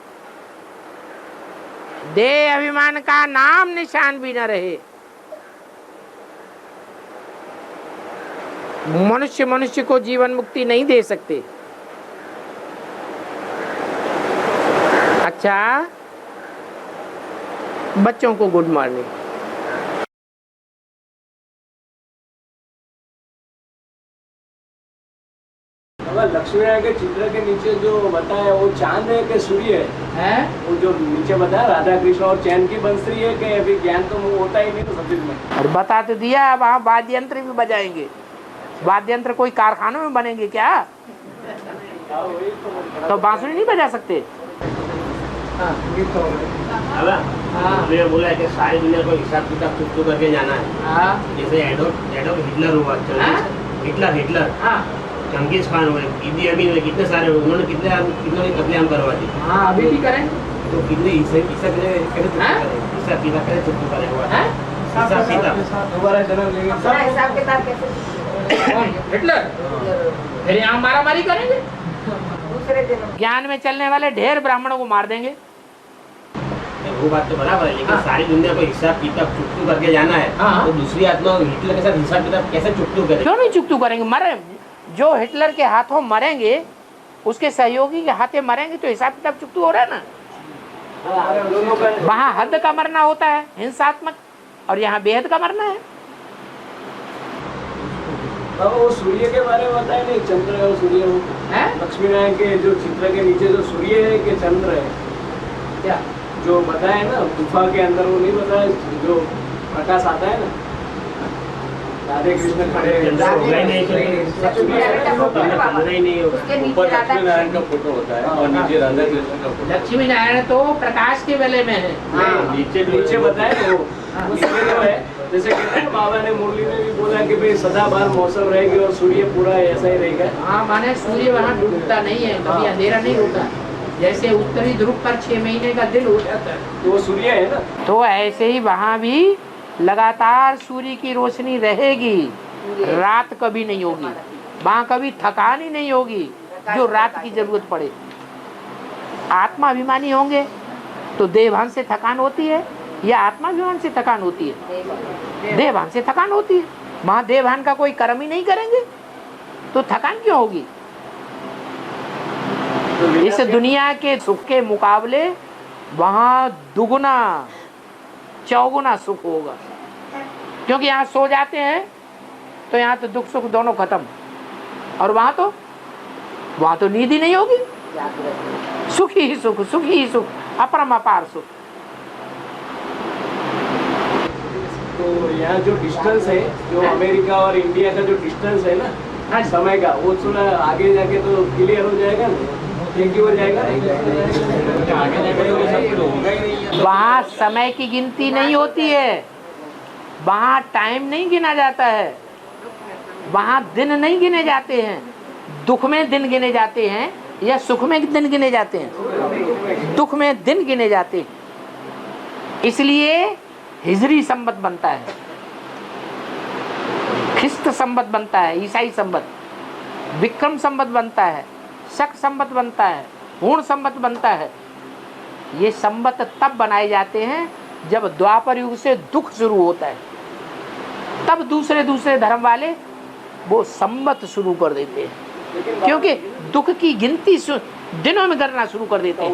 [SPEAKER 1] देह अभिमान का नाम निशान भी न रहे। मनुष्य मनुष्य को जीवन मुक्ति नहीं दे सकते। अच्छा, बच्चों को गुड मॉर्निंग।
[SPEAKER 2] लक्ष्मी नारायण के चित्र के नीचे जो बताया वो चांद है कि सूर्य है? वो जो नीचे बताया राधा कृष्ण और चैन की बंसरी है कि अभी ज्ञान तो होता ही नहीं तो सब में।
[SPEAKER 1] और बता तो दिया, वहाँ वाद्य यंत्र भी बजाएंगे। वाद्य यंत्र कोई कारखानों में बनेंगे क्या? तो बांसुरी नहीं बजा सकते?
[SPEAKER 3] बोला कि सारी दुनिया को हिसाब किताब चुप करके जाना है। जैसे एडोल्फ हिटलर हुआ, हिटलर चंगेज खान हुए, इदी अमीन हुए, कितने सारे हुए, उन्होंने कितने कत्लेआम करवा दिए।
[SPEAKER 1] हाँ अभी भी करें
[SPEAKER 3] तो कितने ईसा पीता करे चुप करे हुआ है। ईसा पीता
[SPEAKER 2] दोबारा जन्म लेंगे
[SPEAKER 4] अपना हिसाब किताब कैसे
[SPEAKER 1] कौन हिटलर फिर यहाँ मारा मारी करेंगे।
[SPEAKER 4] दूसरे दिन
[SPEAKER 1] ज्ञान में चलने वाले ढेर ब्राह्मणों को मार देंगे।
[SPEAKER 3] वो बात तो बराबर है, लेकिन सारी दुनिया को हिसाब किताब चुकतू करके जाना है,
[SPEAKER 1] हाँ।
[SPEAKER 3] तो दूसरी आत्मा हिटलर के साथ हिसाब किताब कैसे चुकतू करे?
[SPEAKER 1] क्यों नहीं चुकतू करेंगे? मरे जो हिटलर के हाथों मरेंगे उसके सहयोगी के हाथे मरेंगे तो हिसाब किताब चुकतू हो रहा है ना।
[SPEAKER 2] दोनों का
[SPEAKER 1] वहाँ हद का मरना होता है हिंसात्मक, और यहाँ बेहद का मरना है।
[SPEAKER 2] बाबा वो सूर्य के बारे में बताया नहीं, चंद्र है और सूर्य हो।
[SPEAKER 1] हैं?
[SPEAKER 2] लक्ष्मी नारायण के जो चित्र के नीचे जो सूर्य है कि चंद्र है,
[SPEAKER 1] क्या
[SPEAKER 2] जो बताया ना गुफा के अंदर, वो नहीं बताया जो प्रकाश आता है ना, राधे कृष्ण खड़े हैं।
[SPEAKER 3] चंद्र होगा ही नहीं, चंद्र ही नहीं होगा।
[SPEAKER 4] उसके नीचे
[SPEAKER 5] ऊपर
[SPEAKER 4] राधा
[SPEAKER 5] लक्ष्मी नारायण का फोटो होता है और नीचे राधा कृष्ण का फोटो।
[SPEAKER 1] लक्ष्मी नारायण तो प्रकाश के वेले में है।
[SPEAKER 2] हाँ,
[SPEAKER 5] नीचे
[SPEAKER 2] नीचे बताया ना वो नीचे जो है, जैसे कहते हैं बाबा ने मुरली में भी बोला कि भाई सदाबहार मौसम रहेगी और सूर्य पूरा ऐसा ही रहेगा।
[SPEAKER 1] हाँ माने सूर्य वहाँ डूबता नहीं है, कभी अंधेरा नहीं होता। जैसे उत्तरी ध्रुव पर 6 महीने का दिन हो जाता है,
[SPEAKER 2] तो वो सूर्य है ना।
[SPEAKER 1] तो ऐसे ही वहाँ भी लगातार सूर्य की रोशनी रहेगी, रात कभी नहीं होगी। वहाँ कभी थकान ही नहीं होगी जो रात की जरूरत पड़े। आत्मा अभिमानी होंगे तो देहभान से थकान होती है या आत्माभिमान से थकान होती है? देहभान से थकान होती है। वहाँ देहभान का कोई कर्म ही नहीं करेंगे तो थकान क्यों होगी? इस दुनिया के सुख के मुकाबले वहाँ दुगुना चौगुना सुख होगा, क्योंकि यहाँ सो जाते हैं तो यहाँ तो दुख सुख दोनों खत्म, और वहाँ तो नींद ही नहीं होगी। सुख ही सुख, सुख ही सुख, अपरम अपार सुख।
[SPEAKER 2] तो यहाँ जो डिस्टेंस है, जो अमेरिका और इंडिया का जो डिस्टेंस है ना समय का, वो थोड़ा आगे जाके तो क्लियर हो जाएगा ना, एक ही हो जाएगा।
[SPEAKER 1] वहाँ समय की गिनती नहीं होती है, वहाँ टाइम नहीं गिना जाता है, वहाँ दिन नहीं गिने जाते हैं। दुख में दिन गिने जाते हैं या सुख में दिन गिने जाते हैं? दुख में दिन गिने जाते हैं। इसलिए हिजरी संवत बनता है, ख्रिस्त संवत बनता है, ईसाई संवत, विक्रम संवत बनता है, शक संवत बनता है, हूण संवत बनता है। ये संवत तब बनाए जाते हैं जब द्वापर युग से दुख शुरू होता है, तब दूसरे धर्म वाले वो संवत शुरू कर देते हैं, क्योंकि दुख की गिनती दिनों में करना शुरू कर देते हैं।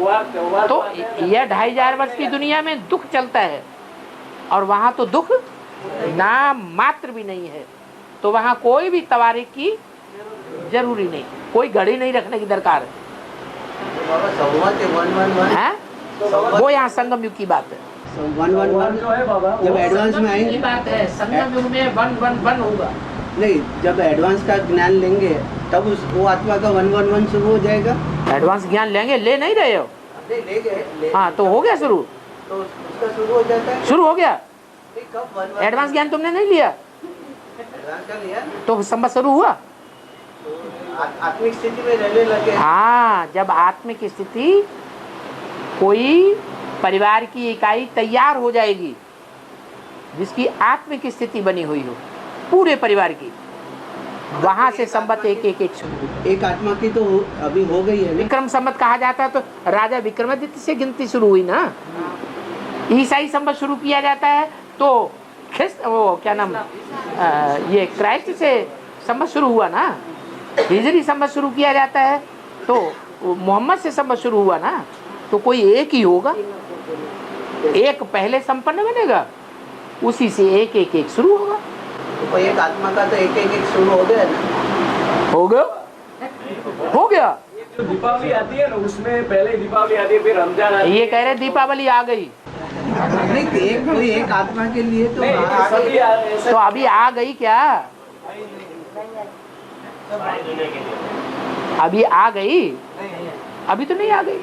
[SPEAKER 1] तो यह 2500 वर्ष की दुनिया में दुख चलता है और वहाँ तो दुख नाम मात्र भी नहीं है। तो वहाँ कोई भी तवारीख की जरूरी नहीं, कोई घड़ी नहीं रखने की दरकार है। वो यहाँ संगम युग की बात है।
[SPEAKER 6] 111
[SPEAKER 2] जो है बाबा
[SPEAKER 6] जब एडवांस में
[SPEAKER 1] की
[SPEAKER 6] आएंगे,
[SPEAKER 1] बात है, संगम युग में 111 होगा।
[SPEAKER 6] नहीं, जब एडवांस का ज्ञान लेंगे तब वो आत्मा का 111 शुरू हो जाएगा।
[SPEAKER 1] एडवांस ज्ञान लेंगे, ले नहीं रहे हो?
[SPEAKER 6] नहीं ले
[SPEAKER 1] हाँ तो हो गया शुरू,
[SPEAKER 6] तो उसका शुरू हो जाता है।
[SPEAKER 1] शुरू हो गया।
[SPEAKER 6] नहीं, कब 111
[SPEAKER 1] एडवांस ज्ञान तुमने नहीं लिया
[SPEAKER 6] एडवांस का लिया
[SPEAKER 1] तो संबत शुरू हुआ।
[SPEAKER 6] आत्मिक स्थिति में रहने लगे।
[SPEAKER 1] हाँ, जब आत्मिक स्थिति, कोई परिवार की इकाई तैयार हो जाएगी जिसकी आत्मिक स्थिति बनी हुई हो पूरे परिवार की, वहां से संबत एक शुरू।
[SPEAKER 6] एक आत्मा की तो अभी हो गई है ना।
[SPEAKER 1] विक्रम संबत कहा जाता है तो राजा विक्रमादित्य से गिनती शुरू हुई ना। ईसाई संबत शुरू किया जाता है तो ख्रिस्त, वो क्या नाम, ये क्राइस्ट से संबत शुरू हुआ ना। हिजरी संबत शुरू किया जाता है तो मोहम्मद से संबत शुरू हुआ ना। तो कोई एक ही होगा, एक पहले संपन्न बनेगा, उसी से एक शुरू होगा।
[SPEAKER 6] तो एक आत्मा का तो एक शुरू हो गया ना।
[SPEAKER 1] हो गया।
[SPEAKER 2] जो दीपावली आती है ना, उसमें पहले दीपावली आती है, फिर रमजान आती है।
[SPEAKER 1] ये कह रहे दीपावली आ गई,
[SPEAKER 6] नहीं, कोई एक आत्मा के लिए तो
[SPEAKER 2] नहीं, सभी ऐसे
[SPEAKER 1] तो अभी आ गई क्या? अभी आ गई? अभी तो नहीं आ गई।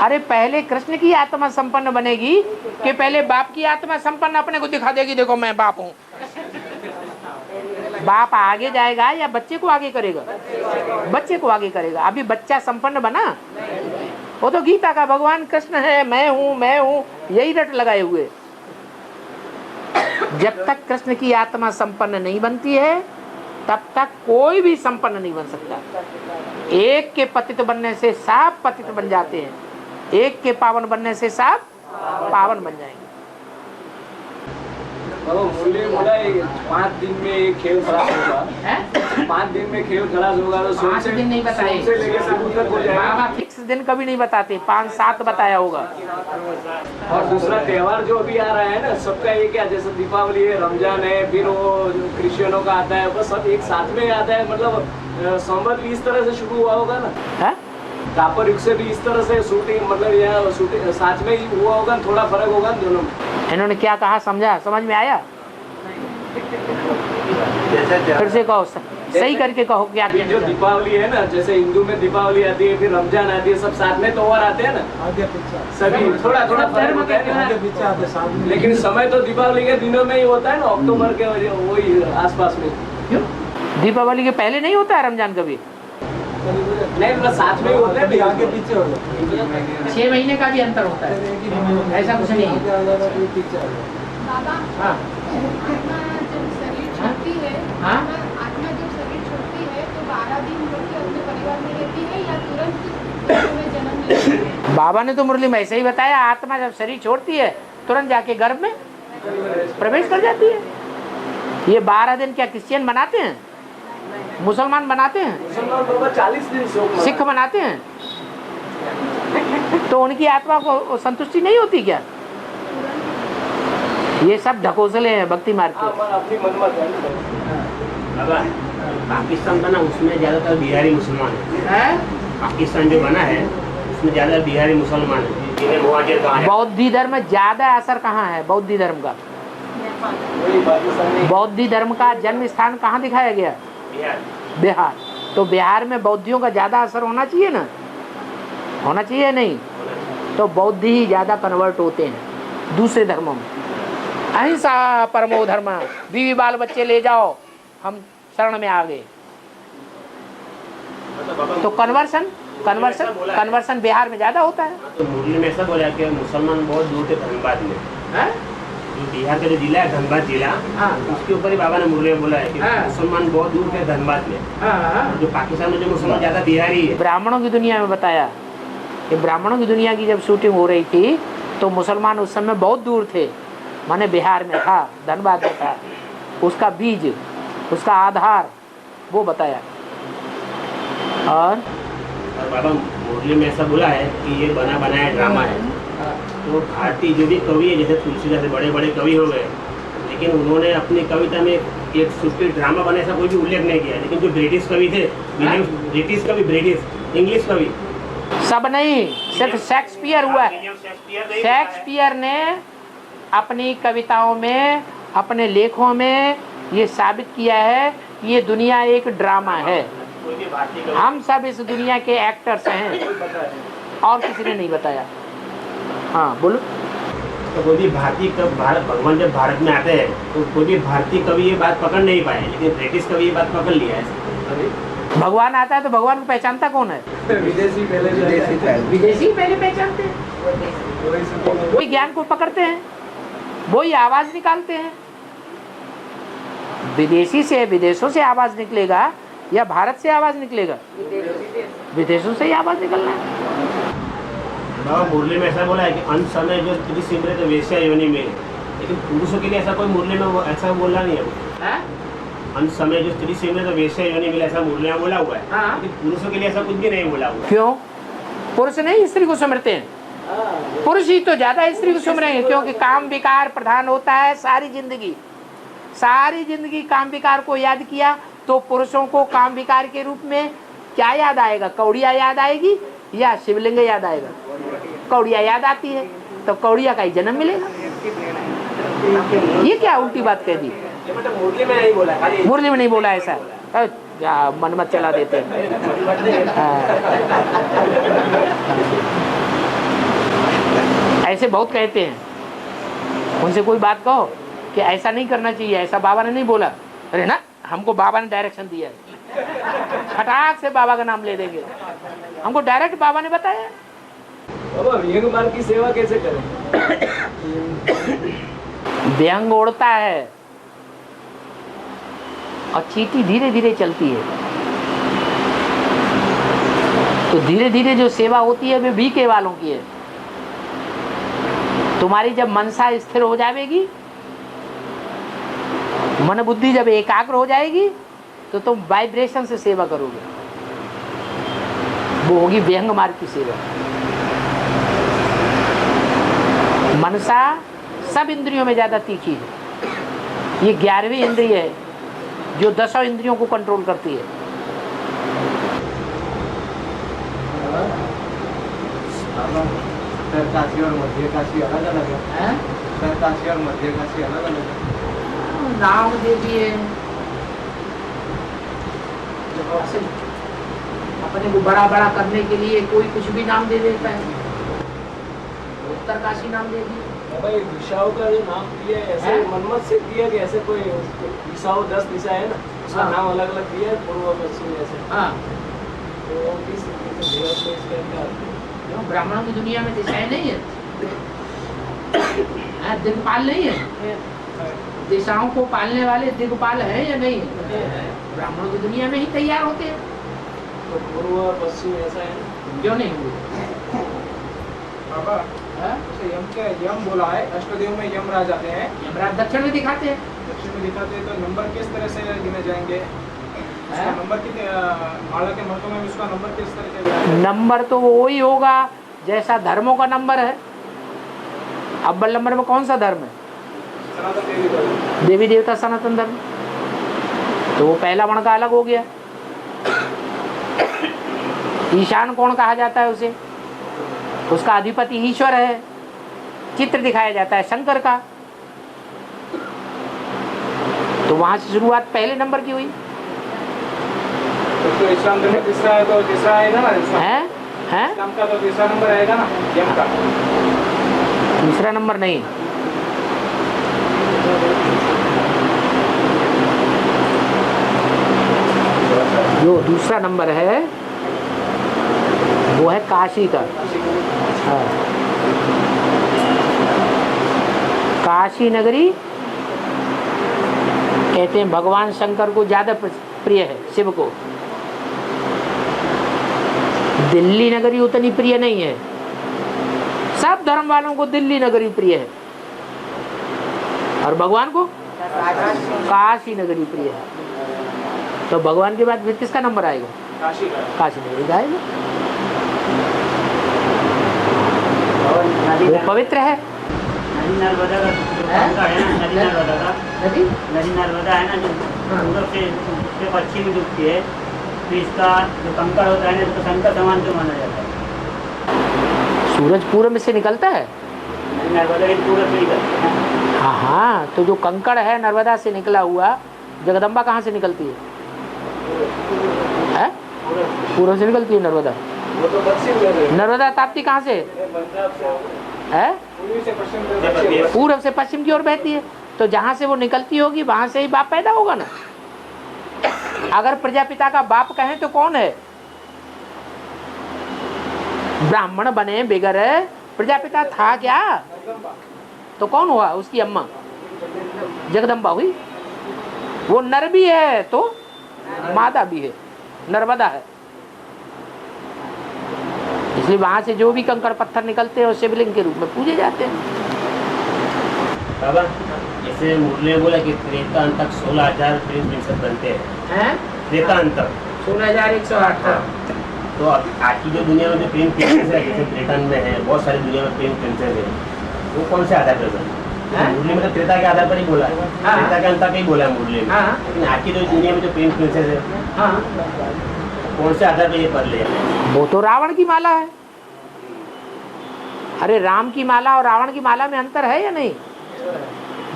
[SPEAKER 1] अरे पहले कृष्ण की आत्मा संपन्न बनेगी कि पहले बाप की आत्मा संपन्न अपने को दिखा देगी, देखो मैं बाप हूँ। बाप आगे जाएगा या बच्चे को आगे करेगा? बच्चे को आगे करेगा। अभी बच्चा संपन्न बना, वो तो गीता का भगवान कृष्ण है, मैं हूँ यही रट लगाए हुए। जब तक कृष्ण की आत्मा संपन्न नहीं बनती है तब तक कोई भी संपन्न नहीं बन सकता। एक के पतित बनने से सब पतित बन जाते हैं, एक के पावन बनने से सब पावन बन जाएंगे।
[SPEAKER 2] मुरली बोला 5 दिन में ये खेल खलास होगा, 5 दिन में खेल खलास होगा तो
[SPEAKER 1] 5 दिन नहीं बताए,
[SPEAKER 2] से लेके शुरू तक हो जाएगा।
[SPEAKER 1] बाबा फिक्स दिन कभी नहीं बताते, 5-7 बताया होगा।
[SPEAKER 2] और दूसरा त्योहार जो अभी आ रहा है ना, सबका ये क्या, जैसे दीपावली है, रमजान है, फिर वो क्रिश्चियनों का आता है, बस सब एक साथ में आता है। मतलब संवत भी इस तरह से शुरू हुआ होगा ना, दापर युग से भी इस तरह से शूटिंग, मतलब यह शूटिंग साथ में ही हुआ होगा, थोड़ा फर्क होगा दोनों में।
[SPEAKER 1] इन्होंने क्या कहा समझा, समझ में आया? फिर से कहो, सही करके कहो क्या।
[SPEAKER 2] जो दीपावली है ना, जैसे हिंदू में दीपावली आती है, फिर रमजान आती है, सब साथ में त्योहार आते हैं ना, सभी थोड़ा थोड़ा फर्क होता है, लेकिन समय तो दीपावली के दिनों में ही होता है ना, अक्टूबर के वही आसपास में।
[SPEAKER 1] क्यों दीपावली के पहले नहीं होता है रमजान कभी?
[SPEAKER 2] नहीं, मतलब साथ में ही होता है, आगे पीछे होता है,
[SPEAKER 1] 6 महीने का भी अंतर होता है, ऐसा कुछ नहीं है।
[SPEAKER 7] बाबा,
[SPEAKER 1] हाँ
[SPEAKER 7] आत्मा जब शरीर छोड़ती है,
[SPEAKER 1] हाँ?
[SPEAKER 7] आत्मा जब शरीर छोड़ती है तो 12 दिन करके अपने परिवार में रहती है या तुरंत में जन्म लेती है?
[SPEAKER 1] बाबा ने तो मुरली में ऐसे ही बताया, आत्मा जब शरीर छोड़ती है तुरंत जाके गर्भ में प्रवेश कर जाती है। ये 12 दिन क्या क्रिश्चियन बनाते हैं, मुसलमान बनाते हैं,
[SPEAKER 2] मुसलमान बाबा 40 दिन शोक
[SPEAKER 1] सिख बनाते हैं, तो उनकी आत्मा को संतुष्टि नहीं होती क्या? ये सब ढकोसले हैं भक्ति मार्ग के।
[SPEAKER 2] अपनी मनमत है।
[SPEAKER 3] पाकिस्तान बना उसमें ज्यादातर बिहारी मुसलमान है। पाकिस्तान जो बना है उसमें ज्यादा बिहारी मुसलमान है, जिन्हें मुहाजिर कहा है।
[SPEAKER 1] बौद्धी धर्म ज्यादा असर कहाँ है? बौद्धी धर्म का, बौद्धी धर्म का जन्म स्थान कहाँ दिखाया गया? बिहार। तो बिहार में बौद्धियों का ज्यादा असर होना चाहिए ना, होना चाहिए नहीं? तो बौद्धी ही ज्यादा कन्वर्ट होते हैं दूसरे धर्मों में। अहिंसा परमो धर्म, बीवी बाल बच्चे ले जाओ, हम शरण में आ गए। तो कन्वर्सन बिहार में ज्यादा होता है।
[SPEAKER 3] तो मुरली में ऐसा बोला कि मुसलमान बहुत दूर थे धनबाद में, जो बिहार का जो जिला है धनबाद जिला, उसके ऊपर ही बाबा ने मुरली में बोला है कि मुसलमान बहुत दूर थे धनबाद में। जो पाकिस्तान में जो मुसलमान ज्यादा बिहारी है।
[SPEAKER 1] ब्राह्मणों की दुनिया में बताया कि ब्राह्मणों की दुनिया की जब शूटिंग हो रही थी तो मुसलमान उस समय बहुत दूर थे, माने बिहार में था, धनबाद में था। उसका बीज, उसका आधार वो बताया। और
[SPEAKER 3] बाबा मुरली में ऐसा बोला है कि ये बना बनाया ड्रामा है। तो भारतीय जो भी कवि है, जैसे तुलसीदास जैसे बड़े बड़े कवि हो गए, लेकिन उन्होंने अपनी कविता में एक सुस्ती ड्रामा बना ऐसा कोई भी उल्लेख नहीं किया। लेकिन जो ब्रिटिश कवि थे, ब्रिटिश कवि, ब्रिटिश इंग्लिश कवि,
[SPEAKER 1] सब नहीं, सिर्फ शेक्सपियर हुआ है। शेक्सपियर ने अपनी कविताओं में, अपने लेखों में ये साबित किया है कि ये दुनिया एक ड्रामा है। हम सब इस दुनिया के एक्टर्स हैं, और किसी ने नहीं बताया। हाँ बोलो।
[SPEAKER 3] तो कोई भी भारतीय भारत भगवान जब भारत में आते हैं तो कोई भी भारतीय कवि ये बात पकड़ नहीं पाए, लेकिन ब्रिटिश कवि ये बात पकड़ लिया है।
[SPEAKER 1] भगवान आता है तो भगवान को पहचानता कौन है?
[SPEAKER 2] विदेशी पहले
[SPEAKER 1] विदेशी पहले पहचानते हैं, वही ज्ञान को पकड़ते हैं, वही आवाज निकालते हैं। विदेशी से, विदेशों से आवाज निकलेगा या भारत से आवाज निकलेगा? विदेशों से ही आवाज निकलना है।
[SPEAKER 3] बाबा मुरली में ऐसा बोला है कि अंत समय जो स्त्री सिमरे तो वेश्या योनि में, लेकिन पुरुषों के लिए ऐसा कोई मुरली में ऐसा बोला नहीं है। अंत समय जो स्त्री सिमरे तो वेश्या योनि में, ऐसा मुरली में बोला हुआ है, लेकिन पुरुषों के लिए ऐसा कुछ भी नहीं बोला हुआ।
[SPEAKER 1] क्यों? पुरुष नहीं स्त्री को सिमरते हैं, पुरुष ही तो ज्यादा स्त्री को सिमरेंगे, क्योंकि काम विकार प्रधान होता है। सारी जिंदगी काम विकार को याद किया तो पुरुषों को काम विकार के रूप में क्या याद आएगा? कौड़िया याद आएगी या शिवलिंग याद आएगा? कौड़िया याद आती है तो कौड़िया का ही जन्म मिलेगा। ये क्या उल्टी बात कह दी?
[SPEAKER 3] मुरली में नहीं बोला,
[SPEAKER 1] मुरली में नहीं बोला ऐसा, क्या मन मत चला देते हैं। ऐसे बहुत कहते हैं, उनसे कोई बात कहो कि ऐसा नहीं करना चाहिए, ऐसा बाबा ने नहीं बोला। अरे ना, हमको बाबा ने डायरेक्शन दिया है, फटाक से बाबा का नाम ले देंगे, हमको डायरेक्ट बाबा ने बताया।
[SPEAKER 2] बाबा विहंग मार्ग की सेवा कैसे करें?
[SPEAKER 1] व्यंग उड़ता है और चींटी धीरे धीरे चलती है, तो धीरे धीरे जो सेवा होती है वे बीके वालों की है। तुम्हारी जब मनसा स्थिर हो जाएगी, मन बुद्धि जब एकाग्र हो जाएगी, तो तुम वाइब्रेशन से सेवा करोगे, वो होगी व्यंग मार्ग की सेवा। मनसा सब इंद्रियों में ज्यादा तीखी है, ये 11वीं इंद्रिय है जो 10 इंद्रियों को कंट्रोल करती है।
[SPEAKER 5] काशी और मध्य काशी अलग अलग है। काशी और मध्य काशी अलग अलग है।
[SPEAKER 1] नाम दे दिए, अपने को बड़ा बड़ा करने के लिए कोई कुछ भी नाम दे देता है। उत्तर काशी नाम दे दिए।
[SPEAKER 2] बाबा ये दिशाओं का जो नाम दिया है, ऐसे मनमत से दिया कि ऐसे कोई दिशाओं 10 दिशा है ना, उसका नाम अलग अलग दिया है, पूर्व पश्चिम ऐसे।
[SPEAKER 1] हाँ,
[SPEAKER 2] तो किस इसके अंदर
[SPEAKER 1] ब्राह्मणों की दुनिया में दिशाएं नहीं है, दिग्पाल नहीं है, दिशाओं को पालने वाले दिग्पाल है या नहीं है? ब्राह्मणों की दुनिया में ही तैयार होते हैं।
[SPEAKER 2] तो पूर्व पश्चिम ऐसा है ना?
[SPEAKER 1] क्यों नहीं हुए?
[SPEAKER 8] बाबा यम बोला है, अष्टदेव में यम राज आते हैं,
[SPEAKER 1] यमराज दक्षिण में दिखाते हैं।
[SPEAKER 8] दक्षिण में दिखाते हैं, तो नंबर किस तरह से गिने जाएंगे? उसका नंबर कितने माला के महत्व में उसका नंबर किस तरह से?
[SPEAKER 1] नंबर तो वही होगा जैसा धर्मों का नंबर है। अव्वल नंबर में कौन सा धर्म है?
[SPEAKER 8] सनातन देवी धर्म।
[SPEAKER 1] देवी देवता सनातन धर्म, तो वो पहला वर्ण का अलग हो गया। ईशान कौन कहा जाता है उसे? उसका अधिपति ईश्वर है, चित्र दिखाया जाता है शंकर का, तो वहां से शुरुआत पहले नंबर की हुई
[SPEAKER 8] तो इस्लाम धर्म में तीसरा है, तो तीसरा आएगा ना इस्लाम?
[SPEAKER 1] है
[SPEAKER 8] इस्लाम का तो तीसरा नंबर आएगा ना यम का?
[SPEAKER 1] तीसरा नंबर नहीं, जो दूसरा नंबर है वो है काशी का। हाँ, काशी नगरी कहते हैं भगवान शंकर को ज्यादा प्रिय है, शिव को। दिल्ली नगरी उतनी प्रिय नहीं है, सब धर्म वालों को दिल्ली नगरी प्रिय है, और भगवान को काशी नगरी प्रिय है। तो भगवान के बाद फिर किसका नंबर आएगा?
[SPEAKER 8] काशी का।
[SPEAKER 1] काशी नगरी का आएगा, वो पवित्र है।
[SPEAKER 3] नदी नर्मदा का कंकड़ है ना, नदी नर्मदा का, नदी नर्मदा है ना, जो पूर्व से पश्चिम में डूबती है, तो इसका जो कंकड़ होता है ना, इसको शंकर समान क्यों माना जाता है?
[SPEAKER 1] सूरज पूर्व से निकलता है।
[SPEAKER 3] नदी नर्मदा की पूर्व से निकलती है।
[SPEAKER 1] हाँ हाँ, तो जो कंकड़ है नर्मदा से निकला हुआ, जगदम्बा कहाँ से निकलती है? पूर्व से निकलती है नर्मदा।
[SPEAKER 2] वो तो पश्चिम में है।
[SPEAKER 1] नर्मदा ताप्ती कहाँ से
[SPEAKER 2] पंजाब से
[SPEAKER 1] है?
[SPEAKER 8] पूर्वी से पश्चिम से दक्षिण।
[SPEAKER 1] पूर्व से पश्चिम की ओर बहती है, तो जहाँ से वो निकलती होगी वहां से ही बाप पैदा होगा ना। अगर प्रजापिता का बाप कहें तो कौन है? ब्राह्मण बने बिगर प्रजापिता था क्या? तो कौन हुआ? उसकी अम्मा जगदम्बा हुई। वो नर भी है तो मादा भी है, नर्मदा है। इसलिए वहां से जो भी कंकड़ पत्थर निकलते हैं वो शिवलिंग के रूप में पूजे जाते हैं।
[SPEAKER 3] बाबा जैसे मुरली ने बोला कि त्रेता अंत तक 16,000 प्रेम प्रिंसेस बनते हैं, त्रेता अंत तक
[SPEAKER 1] 16,108।
[SPEAKER 3] तो आज की जो दुनिया में जो प्रेम प्रिंसेस है, जैसे त्रेता में है, बहुत सारी दुनिया में प्रेम प्रिंसेस है, वो कौन से आधार पर बने? मुरली में तो त्रेता के आधार पर ही बोला है, त्रेता के अंत तक ही बोला है मुरली में। लेकिन आज की जो दुनिया में जो प्रेम प्रिंसेस है, कौन से आधार पर ये पढ़ लिया?
[SPEAKER 1] वो तो रावण की माला है। अरे राम की माला और रावण की माला में अंतर है या नहीं?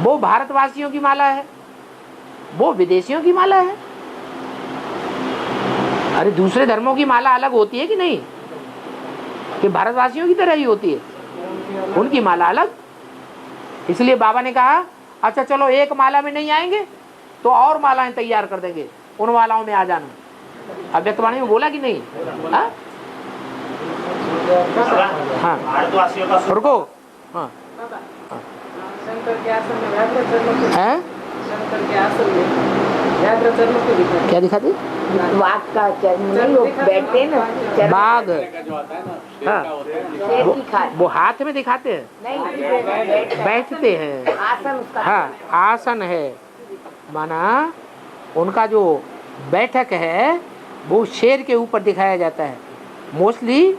[SPEAKER 1] वो भारतवासियों की माला है, वो विदेशियों की माला है। अरे दूसरे धर्मों की माला अलग होती है कि नहीं? कि भारतवासियों की तरह ही होती है, उनकी माला अलग। इसलिए बाबा ने कहा अच्छा चलो एक माला में नहीं आएंगे तो और मालाएं तैयार कर देंगे, उन मालाओं में आ जाना। अव्यक्तवाणी में बोला कि नहीं? हाँ हाँ
[SPEAKER 3] भारतवासियों का
[SPEAKER 1] रुको। हाँ
[SPEAKER 4] शंकर के आसन में व्याघ्र चरणों को
[SPEAKER 1] हैं?
[SPEAKER 4] शंकर के आसन में व्याघ्र चरणों को दिखा
[SPEAKER 1] क्या दिखाती?
[SPEAKER 4] वाघ का चरण नहीं, वो बैठते हैं ना चरण
[SPEAKER 1] बाघ।
[SPEAKER 5] जो आता है ना
[SPEAKER 1] हाँ
[SPEAKER 4] शेर की खाल
[SPEAKER 1] वो हाथ में दिखाते हैं,
[SPEAKER 4] नहीं
[SPEAKER 1] बैठते हैं।
[SPEAKER 4] आसन उसका
[SPEAKER 1] हाँ आसन है, माना उनका जो बैठक है वो शेर के ऊपर दिखाया जाता है। मोस्टली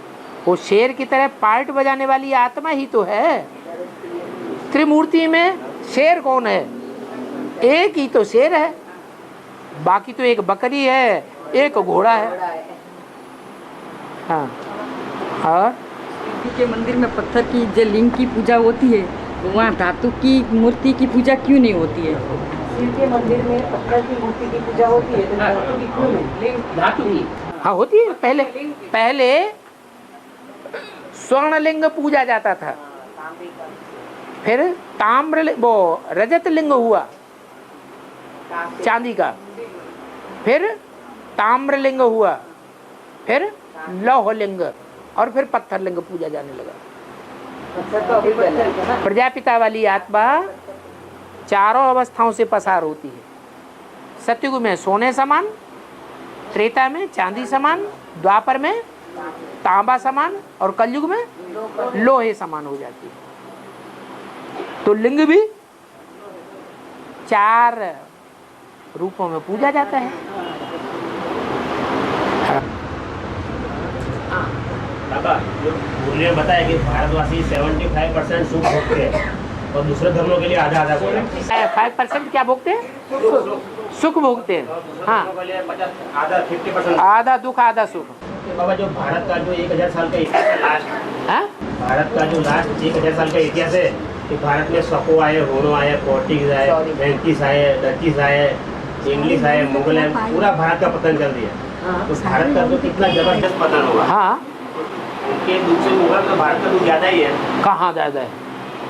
[SPEAKER 1] वो शेर की तरह पार्ट बजाने वाली आत्मा ही तो है। त्रिमूर्ति में शेर कौन है? एक ही तो शेर है, बाकी तो एक बकरी है, एक घोड़ा है। हाँ और
[SPEAKER 9] के मंदिर में पत्थर की जो लिंग की पूजा होती है, वहाँ धातु की मूर्ति की पूजा क्यों नहीं होती है?
[SPEAKER 4] शिव के मंदिर में पत्थर की मूर्ति की पूजा होती है, तो धातु की क्यों नहीं?
[SPEAKER 1] धातु की हाँ होती है। पहले स्वर्णलिंग पूजा जाता था, फिर वो रजत लिंग हुआ चांदी का, फिर ताम्रलिंग हुआ, फिर लौह लिंग, और फिर पत्थर लिंग पूजा जाने लगा।
[SPEAKER 4] पत्थर तो अभी बना है ना।
[SPEAKER 1] प्रजापिता वाली आत्मा चारों अवस्थाओं से पसार होती है। सतयुग में सोने समान, त्रेता में चांदी समान, द्वापर में तांबा समान, और कलयुग में लोहे समान हो जाती है। तो लिंग भी 4 रूपों में पूजा जाता है।
[SPEAKER 3] बाबा जो मुरली में बताया कि भारतवासी 75% सुख भोगते हैं और दूसरे धर्मों के लिए आधा आधा बोला।
[SPEAKER 1] 5% क्या भोगते हैं? सुख भोगते हैं। हाँ
[SPEAKER 3] आधा 50%।
[SPEAKER 1] आधा दुख आधा सुख।
[SPEAKER 3] बाबा जो भारत का जो 1000 साल का इतिहास है लास्ट,
[SPEAKER 1] हाँ
[SPEAKER 3] भारत का जो लास्ट 1000 साल का इतिहास है कि भारत में सको आए, होनो आए, पोर्टुगीज आए, फ्रेंकिस आए, डचीज आए, इंग्लिश आए, मुगल आए, पूरा भारत का पतन कर दिया। तो भारत का तो कितना जबरदस्त पतन हुआ।
[SPEAKER 1] हाँ
[SPEAKER 3] उनके दूसरे मुगल तो भारत का तो ज्यादा ही है।
[SPEAKER 1] कहाँ ज्यादा है?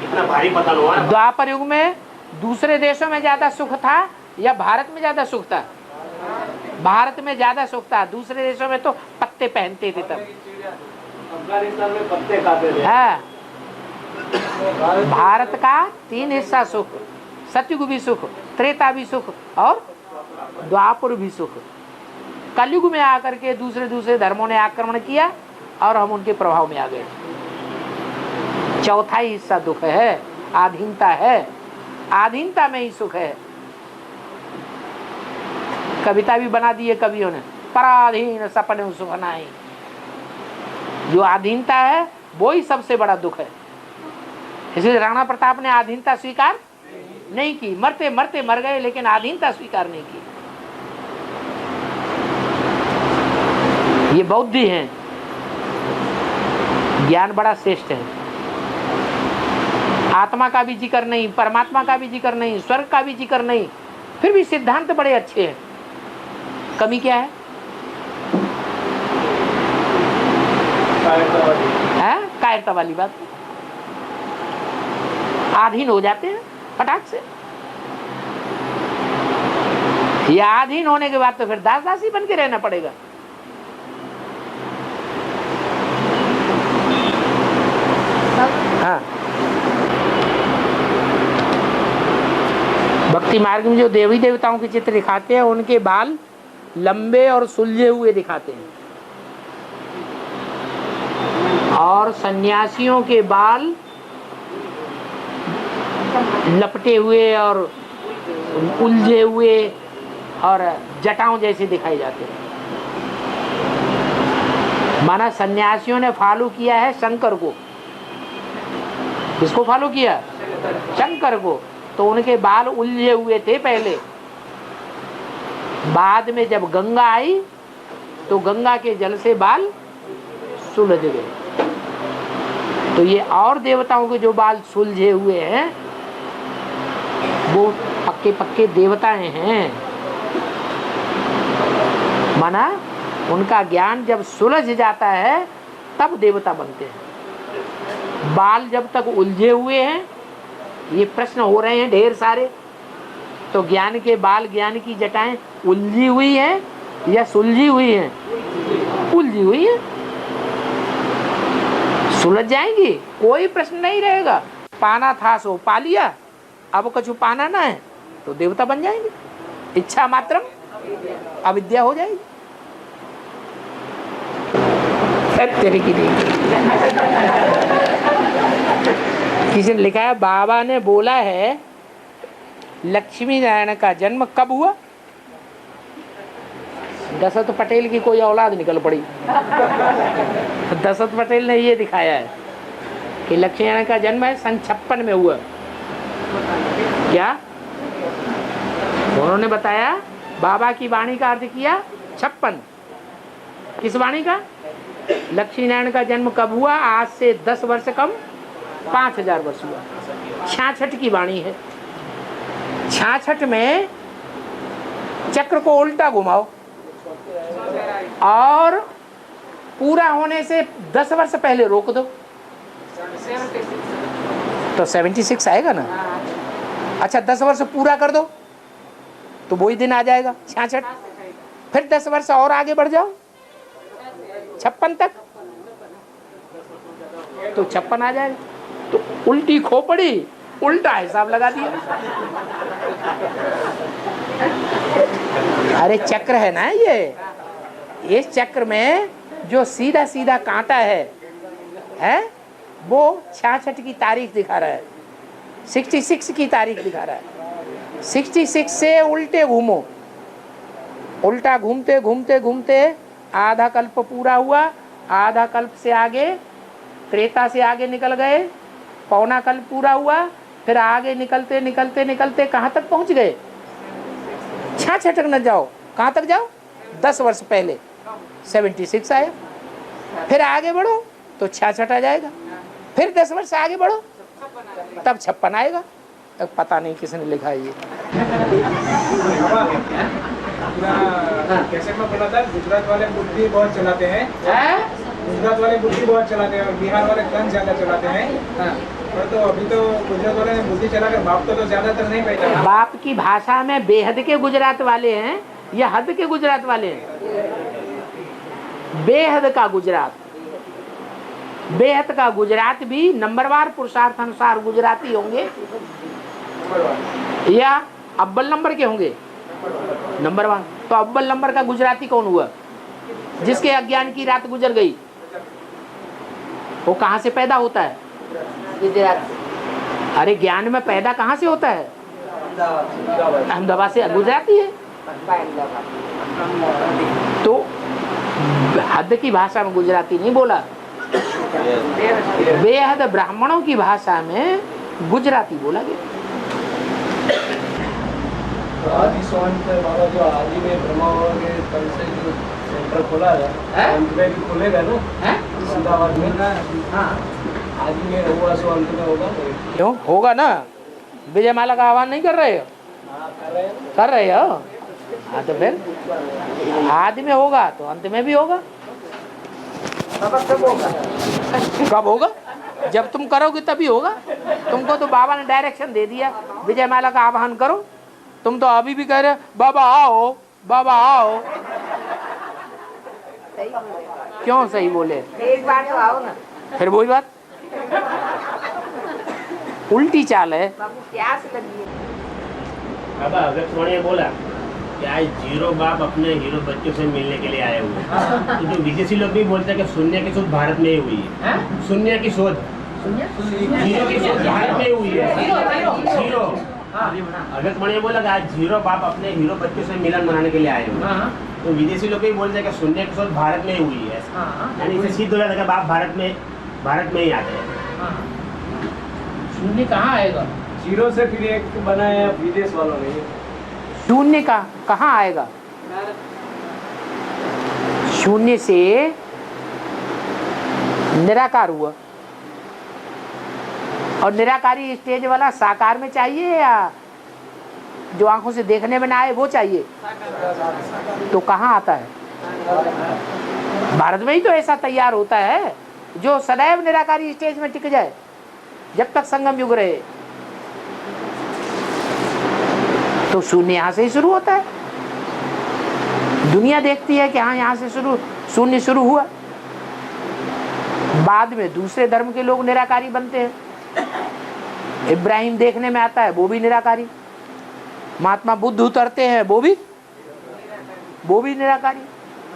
[SPEAKER 3] इतना भारी पतन हुआ।
[SPEAKER 1] द्वापर युग में दूसरे देशों में ज्यादा सुख था या भारत में ज्यादा सुख था? भारत में ज्यादा सुख था, दूसरे देशों में तो पत्ते पहनते थे तब।
[SPEAKER 2] अफगानिस्तान में पत्ते खाते थे।
[SPEAKER 1] हाँ भारत का 3 हिस्सा सुख, सतयुग भी सुख, त्रेता भी सुख, और द्वापर भी सुख। कलयुग में आकर के दूसरे धर्मों ने आक्रमण किया और हम उनके प्रभाव में आ गए। चौथा ही हिस्सा दुख है, आधीनता है। आधीनता में ही सुख है। कविता भी बना दी है कवियों ने, पराधीन सपने सुख नाई। जो आधीनता है वो ही सबसे बड़ा दुख है। इसलिए राणा प्रताप ने आधीनता स्वीकार नहीं की, मरते मरते मर गए, लेकिन आधीनता स्वीकार नहीं की। ये बौद्धि हैं। ज्ञान बड़ा श्रेष्ठ है। आत्मा का भी जिक्र नहीं, परमात्मा का भी जिक्र नहीं, स्वर्ग का भी जिक्र नहीं, फिर भी सिद्धांत बड़े अच्छे हैं। कमी क्या है? कायरता वाली बात। आधीन हो जाते हैं फटाक से। ये आधीन होने के बाद तो फिर दास दासी बन के रहना पड़ेगा। हाँ भक्ति मार्ग में जो देवी देवताओं के चित्र दिखाते हैं, उनके बाल लंबे और सुलझे हुए दिखाते हैं, और सन्यासियों के बाल लपटे हुए और उलझे हुए और जटाओं जैसे दिखाई जाते हैं। माना सन्यासियों ने फॉलो किया है शंकर को। किसको फॉलो किया? शंकर को। तो उनके बाल उलझे हुए थे पहले, बाद में जब गंगा आई तो गंगा के जल से बाल सुलझ गए। तो ये और देवताओं के जो बाल सुलझे हुए हैं वो पक्के पक्के देवताएं हैं। माना उनका ज्ञान जब सुलझ जाता है तब देवता बनते हैं। बाल जब तक उलझे हुए हैं, ये प्रश्न हो रहे हैं ढेर सारे तो ज्ञान के बाल, ज्ञान की जटाएं उलझी हुई हैं या सुलझी हुई हैं? उलझी हुई है, सुलझ जाएंगी, कोई प्रश्न नहीं रहेगा। पाना था सो पा लिया, अब कुछ पाना ना है तो देवता बन जाएंगे। इच्छा मात्रम अविद्या हो जाएगी। तेरे की किसी ने लिखा है, बाबा ने बोला है लक्ष्मी नारायण का जन्म कब हुआ? दशरथ पटेल की कोई औलाद निकल पड़ी। दशरथ पटेल ने ये दिखाया है कि लक्ष्मी नारायण का जन्म है सन 56 में हुआ। क्या उन्होंने बताया? बाबा की वाणी का अर्थ किया 56। किस वाणी का? लक्ष्मी नारायण का जन्म कब हुआ? आज से 10 वर्ष कम 5000 वर्ष हुआ। 66 की वाणी है। 66 में चक्र को उल्टा घुमाओ और पूरा होने से 10 वर्ष पहले रोक दो तो 76 आएगा ना। अच्छा 10 वर्ष पूरा कर दो तो वही दिन आ जाएगा 66। फिर 10 वर्ष और आगे बढ़ जाओ 56 तक तो 56 आ जाएगा। तो उल्टी खोपड़ी, उल्टा हिसाब लगा दिया। अरे चक्र है ना ये, इस चक्र में जो सीधा सीधा कांटा है वो 66 की तारीख दिखा रहा है, 66 की तारीख दिखा रहा है। 66 से उल्टे घूमो, उल्टा घूमते घूमते घूमते आधा कल्प पूरा हुआ। आधा कल्प से आगे त्रेता से आगे निकल गए, पौना कल्प पूरा हुआ। फिर आगे निकलते निकलते निकलते कहाँ तक पहुँच गए? 66 तक न जाओ, कहाँ तक जाओ? 10 वर्ष पहले 76 आया। फिर आगे बढ़ो तो 66 आ जाएगा। फिर 10 वर्ष आगे बढ़ो तब 56 आएगा। तब पता नहीं किसने लिखा है ये।
[SPEAKER 8] कैसे मैं बोला था, गुजरात वाले बुद्धि बहुत चलाते हैं। गुजरात वाले बुद्धि बहुत चलाते हैं और बिहार वाले गन ज्यादा चलाते हैं। और तो अभी तो गुजरात वाले ने बुद्धि चलाकर बाप को तो ज्यादातर नहीं पहचाना।
[SPEAKER 1] बाप की भाषा में बेहद के गुजरात वाले हैं या हद के गुजरात वाले हैं? बेहद का गुजरात, बेहद का गुजरात भी नंबरवार पुरुषार्थ अनुसार गुजराती होंगे या अव्वल नंबर के होंगे? नंबर 1। तो अव्वल नंबर का गुजराती कौन हुआ? जिसके अज्ञान की रात गुजर गई। वो कहाँ से पैदा होता है? गुजरात। अरे ज्ञान में पैदा कहाँ से होता है? अहमदाबाद से। गुजराती है। तो हद की भाषा में गुजराती नहीं बोला, बेहद ब्राह्मणों की भाषा में गुजराती बोला गया।
[SPEAKER 2] आदि सोन पे बाबा जो आदि में ब्रह्मा के तन से जो सेंटर खोला है, अंत में भी खुलेगा ना? अहमदाबाद में। हाँ, आदि में हुआ सो अंत में होगा।
[SPEAKER 1] क्यों होगा ना? विजय माला का आह्वान नहीं कर रहे हो? कर रहे हो। हाँ तो फिर आदि में होगा तो अंत में भी होगा। कब होगा? जब तुम करोगे तभी होगा। तुमको तो बाबा ने डायरेक्शन दे दिया, विजय माला का आह्वान करो। तुम तो अभी भी कह रहे बाबा आओ, बाबा आओ। क्यों सही बोले? एक बार तो आओ ना। फिर वही बात, उल्टी चाल है।
[SPEAKER 3] बाबा अगर ने बोला कि आज जीरो बाप अपने हीरो बच्चों से मिलने के लिए आए हुए हैं, तो जो विदेशी लोग भी बोलते हैं कि शून्य की शोध भारत में ही हुई है। शून्य की शोध, जीरो की शोध भारत में ही हुई है। जीरो अगर ने बोला कि आज जीरो बाप अपने हीरो बच्चों से मिलन मनाने के लिए आए हुए हैं, तो विदेशी लोग भी बोलते हैं कि शून्य की शोध भारत में ही हुई है। यानी इसे सिद्ध हो जाता है कि बाप भारत में ही आते हैं।
[SPEAKER 1] शून्य कहाँ आएगा?
[SPEAKER 2] जीरो से फिर एक बनाया विदेश वालों ने।
[SPEAKER 1] शून्य का कहाँ आएगा? शून्य से निराकार हुआ। और निराकारी स्टेज वाला साकार में चाहिए या जो आंखों से देखने में ना आए वो चाहिए? तो कहाँ आता है? भारत में ही तो ऐसा तैयार होता है जो सदैव निराकारी स्टेज में टिक जाए जब तक संगम युग रहे। तो तो शून्य यहाँ से ही शुरू होता है। दुनिया देखती है कि हाँ यहाँ से शून्य शुरू हुआ। बाद में दूसरे धर्म के लोग निराकारी बनते हैं। इब्राहिम देखने में आता है, वो भी निराकारी। महात्मा बुद्ध उतरते हैं, वो भी निराकारी।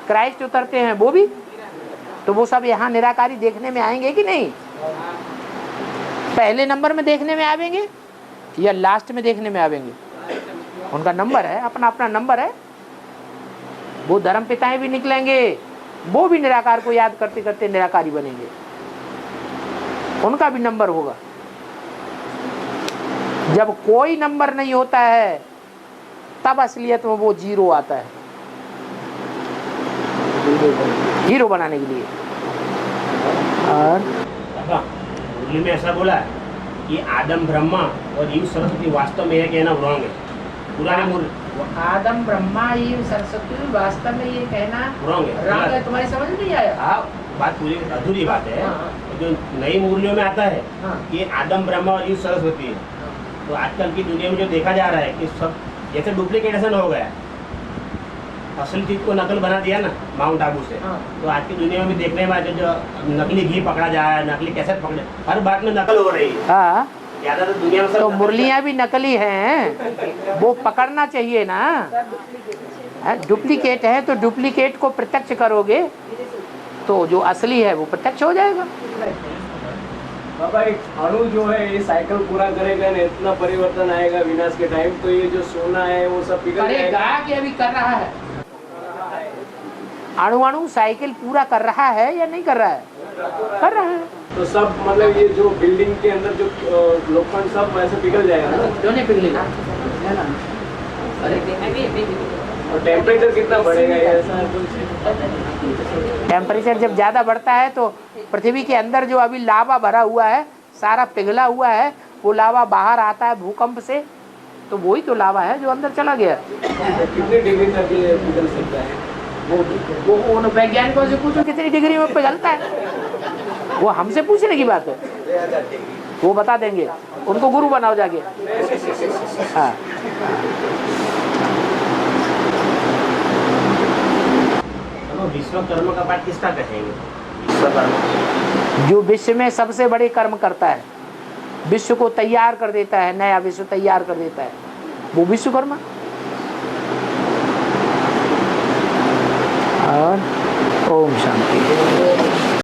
[SPEAKER 1] क्राइस्ट उतरते हैं, वो भी। तो वो सब यहाँ निराकारी देखने में आएंगे कि नहीं? पहले नंबर में देखने में आवेंगे या लास्ट में देखने में आवेंगे? उनका नंबर है, अपना अपना नंबर है। वो धर्म पिताएं भी निकलेंगे, वो भी निराकार को याद करते करते निराकारी बनेंगे। उनका भी नंबर होगा। जब कोई नंबर नहीं होता है तब असलियत में वो जीरो आता है, हीरो बनाने के लिए। और
[SPEAKER 3] मुरली में ऐसा बोला है कि आदम ब्रह्मा और ईव सरस्वती वास्तव में है कहना रॉन्ग है। पुराने मुरली
[SPEAKER 1] आदम ब्रह्मा ईव सरस्वती वास्तव में ये कहना
[SPEAKER 3] रॉन्ग है।
[SPEAKER 1] तुम्हारी समझ में नहीं आया?
[SPEAKER 3] हाँ, बात पूरी अधूरी बात है। जो नई मुरलियों में आता है कि आदम ब्रह्मा और ईव सरस्वती है। तो आजकल की दुनिया में जो देखा जा रहा है कि सब जैसे डुप्लीकेशन हो गया, असल चीज को नकल बना दिया ना माउंट आबू से। तो आज की दुनिया में देखने में जो नकली घी पकड़ा जाए, नकली कैसेट पकड़े, हर बात में नकल हो रही है।
[SPEAKER 1] हाँ,
[SPEAKER 3] ज्यादातर दुनिया में
[SPEAKER 1] तो मुरलियाँ भी नकली हैं, वो पकड़ना चाहिए ना। डुप्लीकेट है तो डुप्लीकेट को प्रत्यक्ष करोगे तो जो असली है वो प्रत्यक्ष हो जाएगा।
[SPEAKER 2] बाबा एक अणु जो है ये साइकिल पूरा करेगा ना, इतना परिवर्तन आएगा विनाश के टाइम, तो ये जो सोना है वो सब पिघल जाएगा
[SPEAKER 1] कि अभी कर रहा है। अणु साइकिल पूरा कर रहा है या नहीं कर रहा है? कर रहा है।
[SPEAKER 2] तो सब मतलब ये जो बिल्डिंग के अंदर जो लोखंड सब वैसे पिघल जाएगा ना?
[SPEAKER 1] क्यों नहीं पिघलेगा?
[SPEAKER 2] और टेम्परेचर कितना बढ़ेगा ये ऐसा कुछ?
[SPEAKER 1] टेम्परेचर जब ज़्यादा बढ़ता है तो पृथ्वी के अंदर जो अभी लावा भरा हुआ है, सारा पिघला हुआ है, वो लावा बाहर आता है भूकंप से, तो वही तो लावा है जो अंदर चला गया।
[SPEAKER 2] कितनी डिग्री तक ये पिघल सकता है?
[SPEAKER 1] वो उन वैज्ञानिकों से पूछो कितनी डिग्री में पिघलता है। वो हमसे पूछने की बात है, वो बता देंगे। उनको गुरु बनाओ जाके। हाँ,
[SPEAKER 3] विश्वकर्मा का पाठ किसका कहेंगे? विश्वकर्मा
[SPEAKER 1] जो विश्व में सबसे बड़े कर्म करता है, विश्व को तैयार कर देता है, नया विश्व तैयार कर देता है, वो विश्वकर्मा। और ओम शांति।